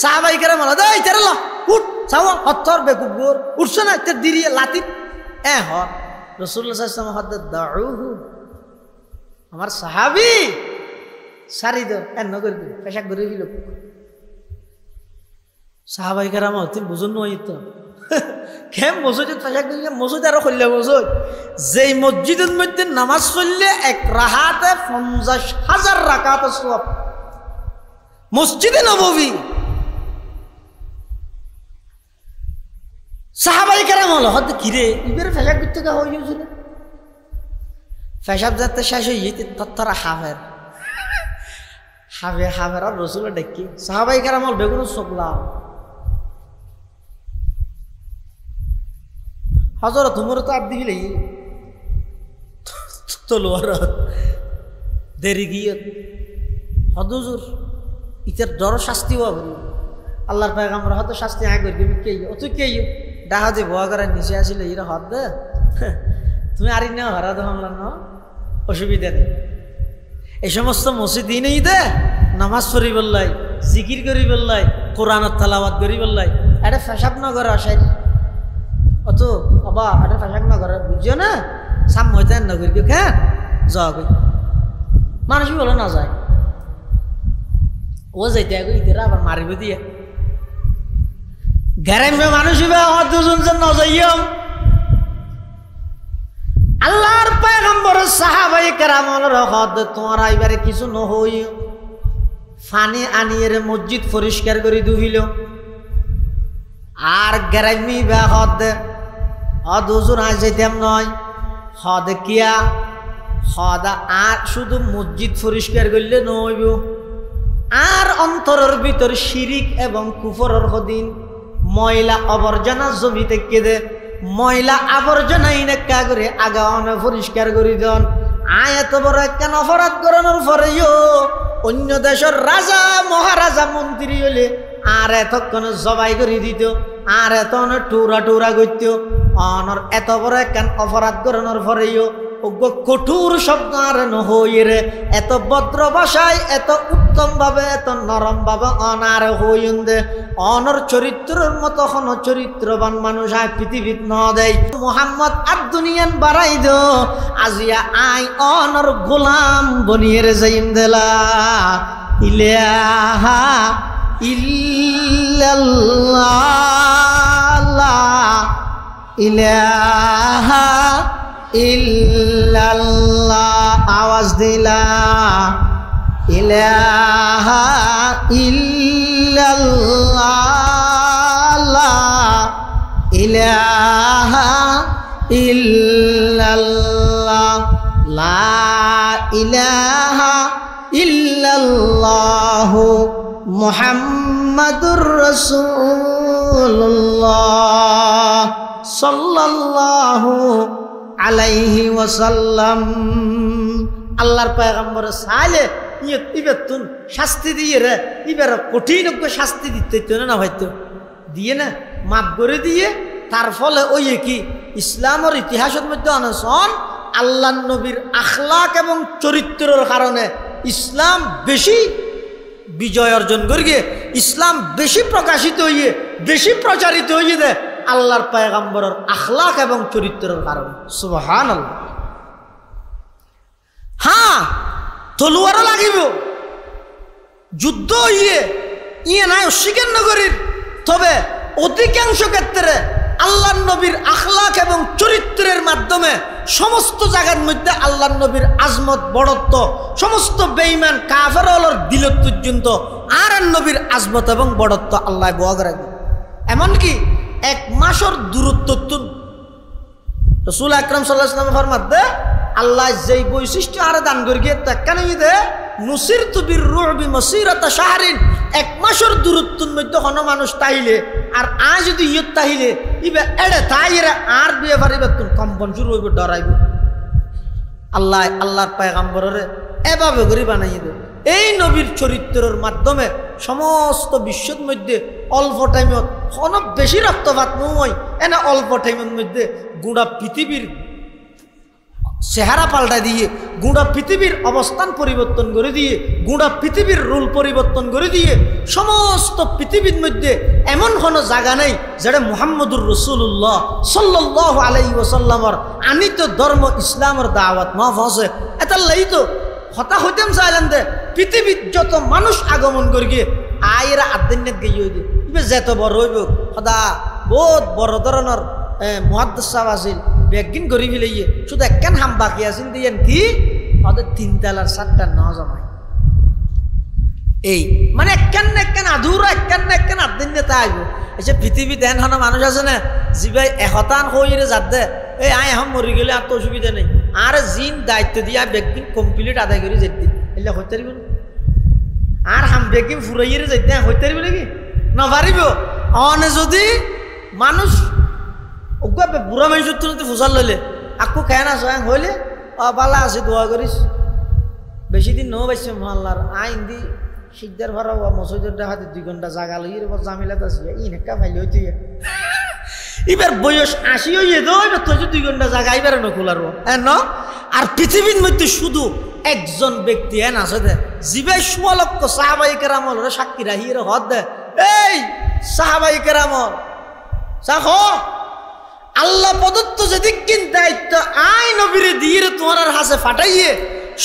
সাহাবায়ে কেরাম বলে দে ইতারে ল উঠ চাও হত্তর বেকুবুর উঠছ না ইতে দিরিয়ে লাতি হ রাসূলুল্লাহ সাল্লাল্লাহু আলাইহি ওয়াসাল্লাম হাদ দাউহু আমার সাহাবী সারি দো এন্ন করবি পেশাক করে দিল সাহাবায়ে কেরাম তুমি বুঝুন নয় তো কেম মসজিদে পেশাক দিলে মসজিদ আরো খুললে মসজিদ যেই মসজিদের মধ্যে নামাজ পড়লে এক রাহাতে 50,000 রাকাত সওয়াব মসজিদে নববী সাহাবায়ে কেরাম হলো হদ কিরে ইবের পেশাক করতে গা হয়ে গেছিল পেশাব যাতে শেষ হয়ে যেতে তত্তরা হাফের আর রসুল ডেকি সাহাবায়ে কেরাম বেগুন সকলা হজর তোমার তো আর দিলে তলোয়ার দেরি গিয়ে হজুর ইতার ডর শাস্তি হবো আল্লাহর পয়গম্বর হয়তো শাস্তি আগে করবি কে অত কে ডাহা যে ভয় করার নিচে আসিল এরা হদ দে তুমি আর না হরা দোহামলা ন অসুবিধা নেই এই সমস্ত মসজিদই নেই দে নামাজ পড়ি বললাই জিকির করি বললাই কোরআনত তালাওয়াত করি বললাই এটা ফেসাব না করে আসাই অত বাবা এটা ফেসাব না করে বুঝছো না সাম হইতে না করি কেউ হ্যাঁ যাওয়া কই মানুষ বলো না যায় ও যাইতে ইতেরা আবার মারিব দিয়ে গ্যারামে মানুষ আমার দুজন না যাইম আল্লাহর পয়গম্বর সাহাবায়ে কেরামের হদ তোমরা এবারে কিছু নহই ফানি আনিয়ে মসজিদ পরিষ্কার করে দুহিল আর গ্রামী বা হদ হুজুর আজ যেতাম নয় হদ কিয়া হদ আর শুধু মসজিদ পরিষ্কার করলে নইব আর অন্তরের ভিতর শিরিক এবং কুফরের হদিন ময়লা আবর্জনা জমিতে কেদে ময়লা আবর্জনা ইনেকা করে আগাওয়ানে পরিষ্কার করে দেন আয় এত বড় কেন অপরাধ করানোর পরেও অন্য দেশের রাজা মহারাজা মন্ত্রী হলে আর এতক্ষণ জবাই করে দিত আর এত টুরা টুরা করত অনর এত বড় কেন অপরাধ করানোর পরেও কঠোর শব্দ আর নহইরে এত ভদ্র ভাষায় এত উত্তম ভাবে এত নরম ভাবে অনার হইন্দে অনর চরিত্রের মতো কোন চরিত্রবান মানুষ আয় পৃথিবীত ন দেয় মোহাম্মদ আর দুনিয়ান বাড়াই দো আজিয়া আই অনর গোলাম বনিয়ে যাইম দেলা ইলাহা ইল্লাল্লাহ ইলাহা ইল্লাল্লাহ আওয়াজ দিলা ইলাহা ইল্লাল্লাহ ইলাহা ইল্লাল্লাহ লা ইলাহা ইল্লাল্লাহু মুহাম্মাদুর রাসূলুল্লাহ সাল্লাল্লাহু আলাইহি ওয়াসাল্লাম। আল্লাহর পয়গম্বর সালে ইবেতুন শাস্তি দিয়ে রে ইবের কঠিন শাস্তি দিতে না হয়তো দিয়ে না মাফ করে দিয়ে তার ফলে ওই কি ইসলামের ইতিহাসের মধ্যে অনশন আল্লাহ নবীর আখলাক এবং চরিত্রের কারণে ইসলাম বেশি বিজয় অর্জন করিয়ে ইসলাম বেশি প্রকাশিত হইয়ে বেশি প্রচারিত হইয়ে দে আল্লাহর পয়গম্বরের আখলাক এবং চরিত্রের কারণে। সুবহানাল্লাহ। হ্যাঁ তলোয়ারও লাগিব যুদ্ধ হইয়ে ইয়ে নাই অস্বীকার নগরীর, তবে অধিকাংশ ক্ষেত্রে আল্লাহ নবীর আখলাক এবং চরিত্রের মাধ্যমে সমস্ত জায়গার মধ্যে আল্লাহ নবীর আজমত বড়ত্ব সমস্ত বেঈমান কাফেরর দিলত পর্যন্ত আর নবীর আজমত এবং বড়ত্ব আল্লাহ বহাগ রাখবে। এমনকি এক মাসের দূরত্ব রাসূল আকরাম সাল্লাল্লাহু আলাইহি ওয়াসাল্লাম ফরমাতে আল্লাহ যেই বৈশিষ্ট্য আর দান করিয়ে তাকানি দে নুসিরতু বিররুবি মাসিরাতা শাহরিন, এক মাসের দূরত্বের মধ্যে কোন মানুষ তাইলে আর আজ যদি ইয়ত তাইলে ইবে এড়ে তাইরা আর বিয়ে পারিবে তুন কম্পন শুরু হইবে ডরাইব। আল্লাহর পয়গম্বরের এভাবে করে বানাইয়ে দেবে। এই নবীর চরিত্রের মাধ্যমে সমস্ত বিশ্বের মধ্যে অল্প টাইমত অনেক বেশি রক্তপাত নয় এনে অল্প টাইমের মধ্যে গোটা পৃথিবীর চেহারা পাল্টা দিয়ে গোটা পৃথিবীর অবস্থান পরিবর্তন করে দিয়ে গোটা পৃথিবীর রুল পরিবর্তন করে দিয়ে সমস্ত পৃথিবীর মধ্যে এমন কোনো জায়গা নেই যেটা মুহাম্মদুর রাসূলুল্লাহ সাল্লাল্লাহু আলাইহি ওয়াসাল্লামের আনিত ধর্ম ইসলামের দাওয়াত না পৌঁছে। এটা লাই তো হতা হইতেম চাইলেন দে পৃথিবীর যত মানুষ আগমন করি গিয়ে আইরা আদিন্যত গিয়ে দিয়ে ইবে যেত বড় হইব সদা বহুত বড় ধরনের মুহাদ্দিস সাহেব আছিল বেগিন করি ফেলাইয়ে শুধু একখান হাম বাকি আছিল দিয়েন কি ওদের 3 তালার 4টা ন জমায় এই মানে একখান আধুরা একখান আদিন্যতা আসব। এসে পৃথিবী দেন হন মানুষ আছে না জিবাই এহতান হইরে যাত দে এই আয় হাম মরি গেলে আর তো অসুবিধা নেই আর জিন দায়িত্ব দিয়া বেগিন কমপ্লিট আদায় করে যেতে এলে হইতে পারিব আর হাম বেগিন ফুরাইয়ে যেতে হইতে পারিব নাকি না পারিব। অনে যদি মানুষ বুড়া মানুষের তুলতে ফুসাল লইলে আকু খায় না স্বয়ং হইলে বালা আছে দোয়া করিস বেশি দিন নো পাইছে মহল্লার আইন দি শিকদার ভাড়া মসজিদের হাতে 2 ঘন্টা জাগা লই জামিলাত আছে ইনেকা ফাইলে হইতে এবার বয়স 80 হইয়ে দেবে তো 2 ঘন্টা জাগা এবার নকুলার ন। আর পৃথিবীর মধ্যে শুধু একজন ব্যক্তি এন আছে দে জিবে 16 লক্ষ সাহাবায়ে কেরামর সাক্ষী রাহিয়ে হদ দে এই সাহাবায়ে কেরামর সাহ আল্লাহ প্রদত্ত যেদিন দায়িত্ব আই নবীরে দিয়ে তোমার হাসে ফাটাইয়ে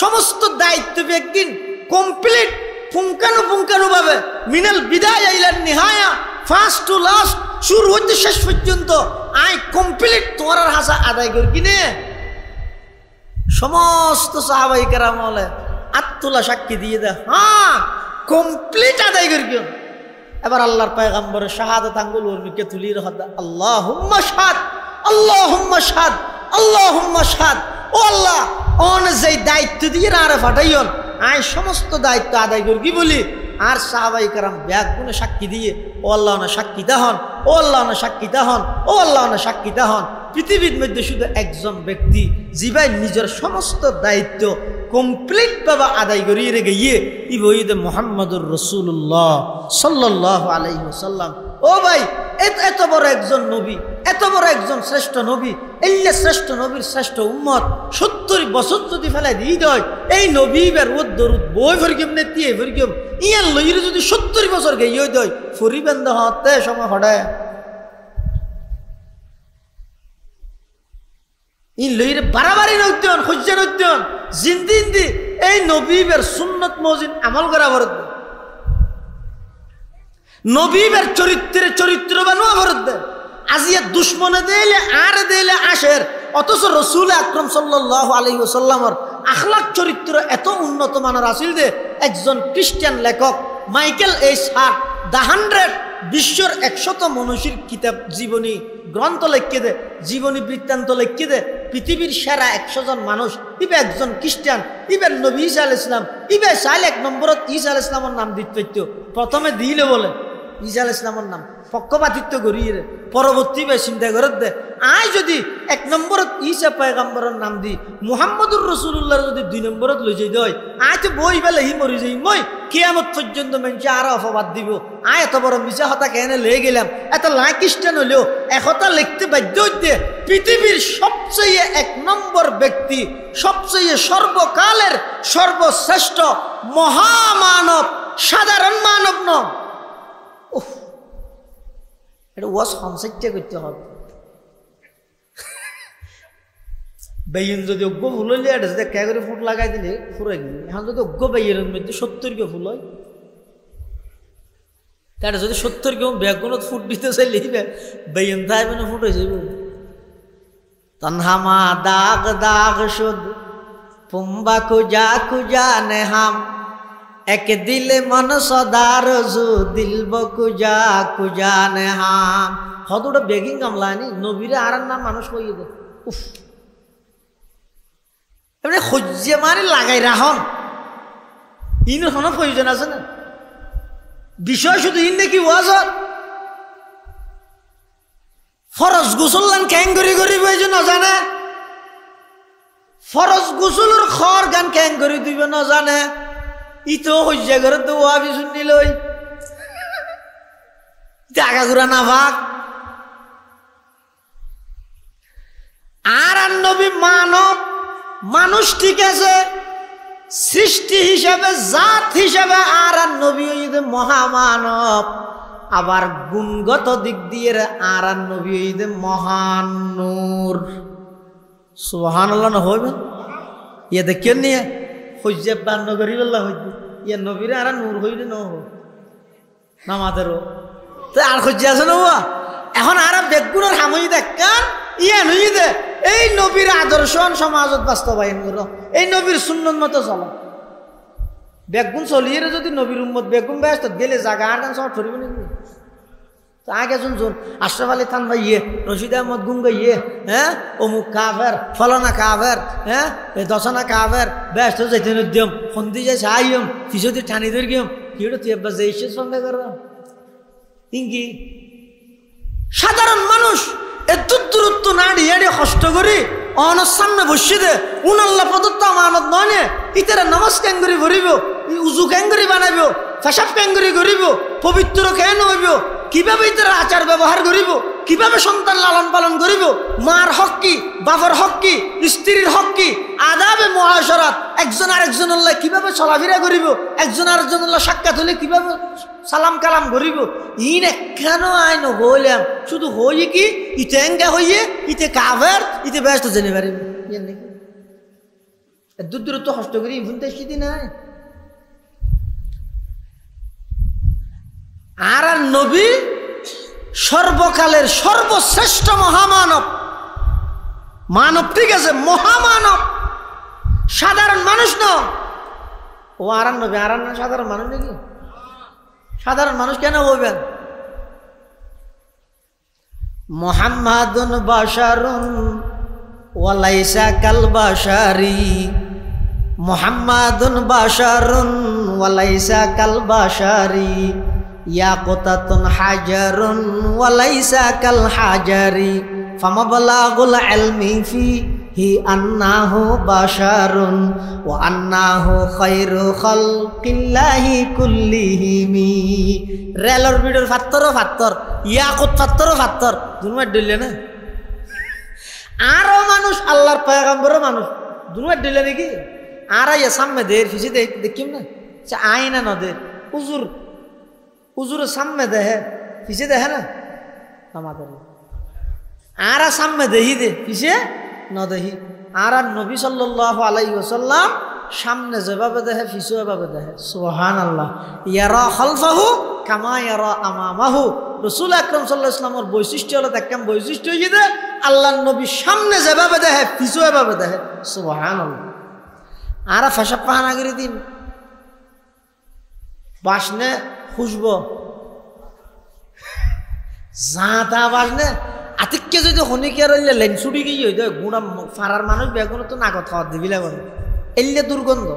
সমস্ত দায়িত্ব একদিন কমপ্লিট পুঙ্খানু ভাবে মিনাল বিদায় আইলার নিহায়া ফার্স্ট টু লাস্ট শুরু হইতে শেষ পর্যন্ত আই কমপ্লিট তোমার হাসা আদায় করি কিনে সমস্ত সাহাবায়ে কেরাম বলে আত্মুল্লাহ সাক্ষী দিয়ে দে হ্যাঁ কমপ্লিট আদায় করি কেন। এবার আল্লাহর পয়গম্বরের শাহাদাত আঙ্গুল ওর মুখে তুলি রাখা আল্লাহুম্মা শাহাদ আল্লাহুম্মা শাহাদ আল্লাহুম্মা শাহাদ। ও আল্লাহ অন যেই দায়িত্ব দিয়ে আরে ফাটাইন আই সমস্ত দায়িত্ব আদায় করি কি বলি আর সাহাবায়ে কেরাম ব্যাগ গুণে সাক্ষী দিয়ে ও আল্লাহ না সাক্ষী দাহন ও আল্লাহ না সাক্ষী দাহন ও আল্লাহ না সাক্ষী দাহন। পৃথিবীর মধ্যে শুধু একজন ব্যক্তি যিবাই নিজের সমস্ত দায়িত্ব কমপ্লিট ভাবে আদায় করিয়ে রেখে গিয়ে ইবঈদ মুহাম্মদুর রাসূলুল্লাহ সাল্লাল্লাহু আলাইহি ওয়াসাল্লাম। ও ভাই এত বড় একজন নবী এত বড় একজন শ্রেষ্ঠ নবী এল্লে শ্রেষ্ঠ নবীর শ্রেষ্ঠ উম্মত 70 বছর যদি ফেলাই দিয়ে দেয় এই নবী বের ও দরুদ বই ফরিকেম নে তিয়ে ফরিকেম ইয়ান লইরে যদি 70 বছর গইয়ে দেয় ফরিবেন দে হতে সময় হড়ায় ই লইরে বারাবারি নইতেন খুঁজে নইতেন জিন্দি এই নবীবের সুন্নত মজিদ আমল করা ভরত নবীবের চরিত্রবান ভরত দে আজিয়া দুশ্মনে দিলে আর দিলে আসের অথচ রাসূল আকরাম সাল্লাল্লাহু আলাইহি ওয়াসাল্লামের আখলাক চরিত্র এত উন্নত মানের আছিল যে একজন খ্রিস্টান লেখক মাইকেল এইচ হার্ট দ্য 100 বিশ্বের 100 মনীষীর কিতাব জীবনী গ্রন্থ লিখে দে জীবনী বৃত্তান্ত লিখে দে পৃথিবীর সেরা 100 জন মানুষ ইবে একজন খ্রিস্টান ইবে নবী ঈসা আলাইহিস সালাম ইবে সাইল 1 নম্বরত ঈসা আলাইহিস সালামের নাম দিতে প্রথমে দিলে বলে ঈসা আলাইহিস সালামের নাম পক্ষপাতিত্ব করিয়ে পরবর্তী বে চিন্তা করে দে আয় যদি 1 নম্বরত ঈসা পয়গম্বরের নাম দি মুহাম্মদুর রাসূলুল্লাহ যদি 2 নম্বরত লই যাই দই আয় তো বই বেলে হি মরি যাই মই কিয়ামত পর্যন্ত মানুষ আর অপবাদ দিব আয় এত বড় মিছা হতা কেন লয়ে গেলাম এত লাকিস্টান হলেও একতা লিখতে বাধ্য হইতে পৃথিবীর সবচেয়ে 1 নম্বর ব্যক্তি সবচেয়ে সর্বকালের সর্বশ্রেষ্ঠ মহামানব সাধারণ মানব নয় এটা ওয়াজ কনসেপ্টে করতে হবে বেইন যদি অজ্ঞ ফুল হইলে এটা যদি কে করে ফুট লাগাই দিলে ফুরাই দিলে এখন যদি অজ্ঞ বেইনের মধ্যে 70 কে ফুল হয় তাহলে যদি 70 কেউ বেগুনত ফুট দিতে চাইলে বেইন তাই মানে ফুট হয়ে যাবে তনহামা দাগ দাগ শুদ পুম্বা কুজা কুজা নেহাম এক দিলে মন সদার জু দিলব কুজা কুজা নেহাম হতটা বেগিং কামলানি নবীরে আর নাম মানুষ কইয়ে দে উফ এমনি সহ্যে মারি লাগাই রাহন ইনের কোনো প্রয়োজন আছে না বিষয় শুধু ইন নাকি ওয়াজত ফরজ গোসল ক্যাং করি করি বইছে না জানে ফরজ গোসলের খর গান ক্যাং করি দিবে না জানে ইতো হইছে ঘরে তো ওয়াবি শুনি লই টাকা ঘুরা না ভাগ আর নবী মানব মানুষ ঠিক আছে সৃষ্টি হিসাবে জাত হিসাবে আর নবী ঈদে মহামানব আবার গুণগত দিক দিয়ে আর নবী ঈদে মহান নূর সুবহানাল্লাহ না হইবে ইয়ে দেখেন নিয়ে হইছে বান্ন করি বললা হইছে ইয়ে নবীরে আর নূর হইলে ন নামাদেরও তো আর হইছে আছে না এখন আর বেগুনের হামই দেখান ইয়ে নই দে এই নবীর আদর্শ সমাজত বাস্তবায়ন করো এই নবীর সুন্নত মতো চলো বেগুন চলিয়ে যদি নবীর উম্মত বেগুন ব্যস্ত গেলে জায়গা আর গান সব ছড়িব নাকি তো আগে শুনছুন আশরাফ আলী থান ভাই ইয়ে রশিদ আহমদ গুঙ্গা ইয়ে হ্যাঁ অমুক কাফের ফলানা কাফের হ্যাঁ দশনা কাফের ব্যস্ত যাইতে দিম সন্ধি যাই চাইম ফিসদি ঠানি ধর গিয়ম কি তুই একবার যাইছে সঙ্গে কর ইঙ্গি সাধারণ মানুষ এত দূরত্ব না দিয়ে কষ্ট করি অনর সামনে বসিয়ে দে উনাল্লা প্রদত্ত আমানত নয় ইতারা নামাজ ক্যাঙ্গুরি ভরিব উজু ক্যাঙ্গুরি বানাইব পেশাব ক্যাঙ্গুরি করিব পবিত্র কেন হইব কিভাবে ইতারা আচার ব্যবহার করিব কিভাবে সন্তান লালন পালন করিব মার হক কি বাবার হক কি স্ত্রীর হক কি আদাবে মুআশারাত একজন আরেকজন আল্লাহ কিভাবে চলাফেরা করিব একজন আরেকজন আল্লাহ সাক্ষাৎ হলে কিভাবে সালাম কালাম করিব ইন কেন আইন বললাম শুধু হই কি ইতে এঙ্গা হইয়ে ইতে কাফের ইতে ব্যস্ত জেনে পারিব দূর দূর তো কষ্ট করি ভুনতে সিদ্ধি নাই আর নবী সর্বকালের সর্বশ্রেষ্ঠ মহামানব মানব ঠিক আছে মহামানব সাধারণ মানুষ ন ও আর নবী আর সাধারণ মানুষ নাকি সাধারণ মানুষ কেন বলবেন মুহাম্মাদুন বাশারুন ওয়ালাইসা কাল বাশারি মুহাম্মাদুন বাশারুন ওয়ালাইসা কাল বাশারি ইয়াকুতাতুন হাজারুন ওয়ালাইসা কাল হাজারি ফামাবলাগুল ইলমি ফিহি আন্নাহু বাশারুন ওয়া আন্নাহু খায়রু খালকিল্লাহি কুল্লিহিম রেলর ভিডিওর ফাত্তরও ফাত্তর ইয়াকুত ফাত্তরও ফাত্তর দুনিয়া দিলে না আরো মানুষ আল্লাহর পয়গম্বরও মানুষ দুনিয়া দিলে নাকি আর আইয়া সামনে দের ফিসি দেখিম না আইনা ন দে হুজুর হুজুরের সামনে দেহে পিছে দেখে না আমাদের আর সামনে দেহি দে পিছে ন দেহি আর নবী সাল্লাল্লাহু আলাইহি ওয়াসাল্লাম সামনে যেভাবে দেখে পিছে এভাবে দেখে সুবহানাল্লাহ ইয়ারা খালফাহু কামা ইয়ারা আমামাহু রাসূল আকরাম সাল্লাল্লাহু আলাইহি ওয়াসাল্লামের বৈশিষ্ট্য হলো একদম বৈশিষ্ট্য হই যে আল্লাহর নবী সামনে যেভাবে দেখে পিছে এভাবে দেখে সুবহানাল্লাহ আর ফাশা পাহানাগিরি দিন বাসনে খুশব জাঁতা বাসনে আতিককে যদি শনিকে রইলে লেন ছুটি গিয়ে হইতো গুড়া ফারার মানুষ বেগুন তো নাগত খাওয়ার দিবিলা করে এলে দুর্গন্ধ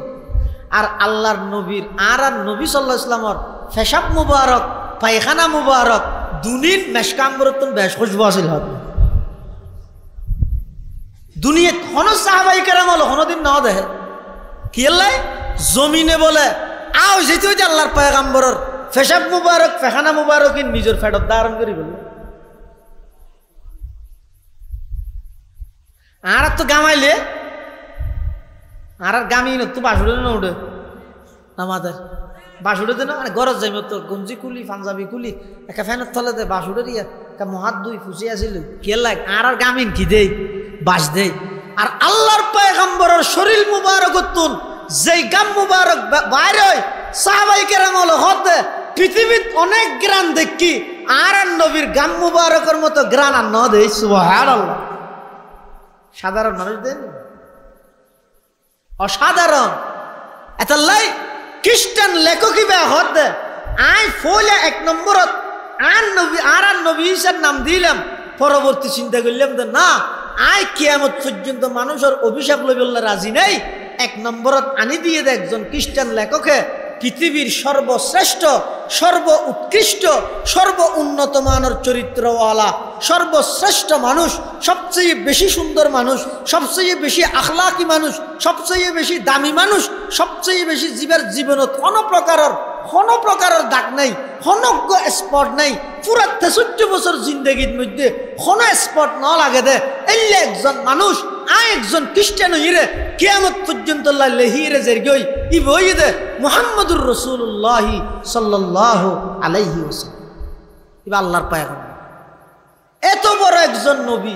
আর আল্লাহর নবীর আর নবী সাল্লাল্লাহু আলাইহি ওয়াসাল্লামের পেশাব মুবারক পায়খানা মুবারক দুনির মেশকাম্বরতন বেশ খুশবু আসিল হবে দুনিয়া কোন সাহাবাই কেরাম হলো কোনদিন না দেখে কি আল্লাহ জমিনে বলে আও যেতে হইতে আল্লাহর পয়গাম্বরের পেশাব মুবারক পেখানা মুবারক নিজের ফেটত ধারণ করি বলে আর তো গামাইলে আর গামি না তো বাসুড়ে না উঠে আমাদের বাসুড়ে দে না গরজ যাইব তো গঞ্জি কুলি পাঞ্জাবি কুলি একটা ফ্যানের তলে দে বাসুড়ে দিয়া মহাত দুই ফুসি আসিল কে লাগ আর গামিন কি দেই বাস দেই আর আল্লাহর পয়গম্বরের শরীর মুবারক তুন যেই গাম মুবারক বাইরে হয় সাহাবাই কেরাম হলো হতে পৃথিবীর অনেক গ্রান দেখি আর নবীর গাম মুবারকের মতো গ্রান আর ন দেই সুবহানাল্লাহ সাধারণ মানুষ দেন অসাধারণ এত লাই খ্রিস্টান লেখকই বে হতে আই ফলে এক নম্বরত আর নবী ঈসার নাম দিলাম পরবর্তী চিন্তা করলাম যে না আই কিয়ামত পর্যন্ত মানুষের অভিশাপ লইবল্লা রাজি নেই এক নম্বরত আনি দিয়ে দে একজন খ্রিস্টান লেখকে পৃথিবীর সর্বশ্রেষ্ঠ সর্ব উৎকৃষ্ট সর্ব উন্নত মানের চরিত্রওয়ালা সর্বশ্রেষ্ঠ মানুষ সবচেয়ে বেশি সুন্দর মানুষ সবচেয়ে বেশি আখলাকি মানুষ সবচেয়ে বেশি দামি মানুষ সবচেয়ে বেশি জীবের জীবনত কোনো প্রকারের দাগ নাই হনজ্ঞ স্পট নাই পুরা 63 বছর জিন্দগির মধ্যে কোনো স্পট না লাগে দে এলে একজন মানুষ একজন খ্রিস্টান হইরে কিয়ামত পর্যন্ত লেহিরে জেরগই ই বই দে মুহাম্মদুর রাসূলুল্লাহ সাল্লাল্লাহু আলাইহি ওয়াসাল্লাম ইবা আল্লাহর পয়গম্বর এত বড় একজন নবী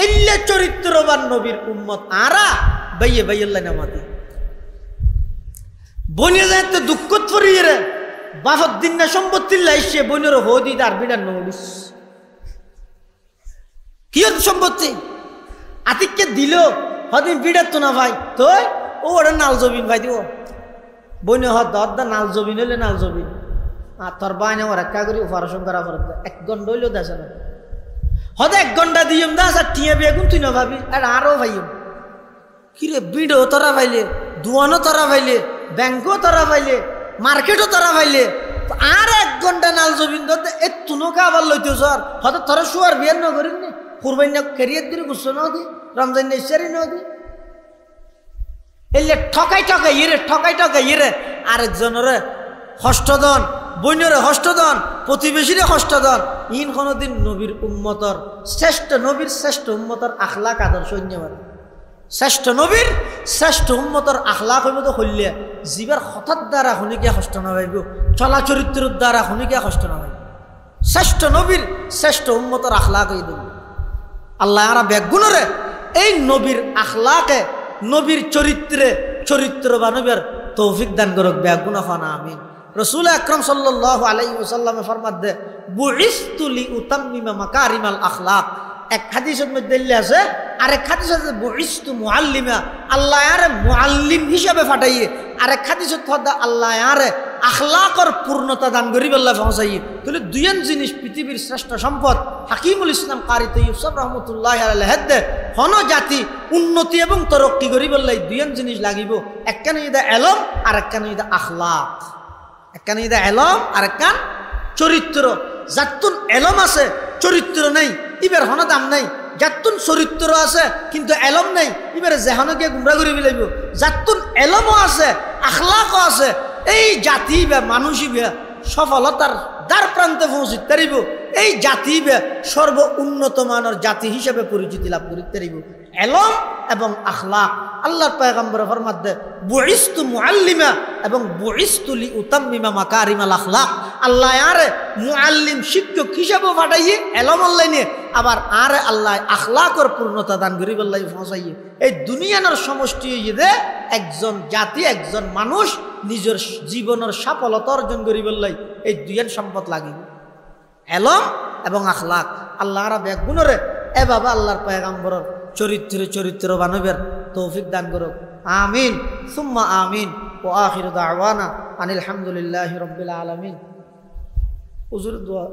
এলে চরিত্রবান নবীর উম্মত আরা বাইয়ে বাইয়াল্লাহ নামাতে বনে যাতে দুঃখ ফরিয়ে বাফত দিন না সম্পত্তি লাইছে বনের হদি তার বিড়ার নড়িস কি সম্পত্তি আতিককে দিল হদিন বিড়ার তো না ভাই তো ও ওরা নাল জবিন ভাই দিব বইনে হদ্দা নাল জবিন হইলে নাল জবিন আর তোর বাইনে ওর একা করি অপারেশন করা ফরত 1 ঘন্টা হইলেও দেশে না হদ 1 ঘন্টা দিয়ম দাস আর টিয়া বেগুন তুই না ভাবি আর আরো ভাইম কিরে বিড়ো তোরা ভাইলে দুয়ানো তোরা ভাইলে ব্যাংকও তোরা ভাইলে মার্কেটও তোরা ভাইলে আর 1 ঘন্টা নাল জবিন ধরতে এ তুনোকে আবার লইতে সর হয়তো তোরা শুয়ার বিয়ার না করিস নি কুরবানি না কেরিয়ার দিলে গুছো না দি রমজান না ইশারি না দি এলে ঠকাই ইরে আরেকজনের হস্তদন বইনের হস্তদন প্রতিবেশীরে হস্তদন ইন কোনদিন নবীর উম্মতর শ্রেষ্ঠ উম্মতর আখলাক আদর্শ নেবার শ্রেষ্ঠ নবীর শ্রেষ্ঠ উম্মতর আখলাক হইব তো হইলে জীবের হঠাৎ দ্বারা শুনিকে কষ্ট না পাইব চলা চরিত্রের দ্বারা শুনিকে কষ্ট না পাইব শ্রেষ্ঠ নবীর শ্রেষ্ঠ উম্মতর আখলাক হইব আল্লাহ আরা বেগুণরে এই নবীর আখলাকে নবীর চরিত্র বানবের তৌফিক দান করুক বেগুণ হন আমিন রাসূল আকরাম সাল্লাল্লাহু আলাইহি ওয়াসাল্লাম ফরমাত দে বুইস্তু লিউতাম্মিমা মাকারিমাল আখলাক এক হাদিসের মধ্যে আছে আরেক হাদিস আছে বুইস্তু মুআল্লিমা আল্লাহ আরে মুআল্লিম হিসাবে পাঠাইয়ে আরেক হাদিসত খোদা আল্লাহ আরে আখলাকর পূর্ণতা দান করিব আল্লাহ পৌঁছাইয়ে তাহলে দুইজন জিনিস পৃথিবীর শ্রেষ্ঠ সম্পদ হাকিমুল ইসলাম কারি তৈয়ব সাহেব রাহমাতুল্লাহি আলাইহি হেদে হন জাতি উন্নতি এবং তরক্কি করিব আল্লাহ দুইজন জিনিস লাগিব একখান ইদা ইলম আর একখান ইদা আখলাক একখান ইদা ইলম আর একখান চরিত্র যাতুন ইলম আছে চরিত্র নাই ইবের হন দাম নাই যাতুন চরিত্র আছে কিন্তু এলম নাই ইবারে যেহানো গিয়ে গুমরা করে ফেলাইব যাতুন এলমও আছে আখলাকও আছে এই জাতি বা মানুষই বে সফলতার দ্বার প্রান্তে পৌঁছিতে পারিব এই জাতি বে সর্ব উন্নত মানের জাতি হিসেবে পরিচিতি লাভ করিতে পারিব এলম এবং আখলাক আল্লাহর পয়গম্বর ফরমাত দে বুইস্তু মুআল্লিমা এবং বুইস্তু লিউতাম্মিমা মাকারিমাল আখলাক আল্লাহ আরে মুআল্লিম শিক্ষক হিসেবে পাঠাইয়ে এলম আল্লাহ নিয়ে আবার আরে আল্লাহ আখলাকর পূর্ণতা দান করিব আল্লাহ পৌঁছাইয়ে এই দুনিয়ার সমষ্টি দে একজন জাতি একজন মানুষ নিজের জীবনের সফলতা অর্জন করিব আল্লাহ এই দুইয়ের সম্পদ লাগিব এলম এবং আখলাক আল্লাহ আরা বেগুণরে এ বাবা আল্লাহর পয়গম্বরের চরিত্র বানবের তৌফিক দান করুক আমিন সুম্মা আমিন ও আখিরু দাওয়ানা আনিল হামদুলিল্লাহি রাব্বিল আলামিন হুজুর দোয়া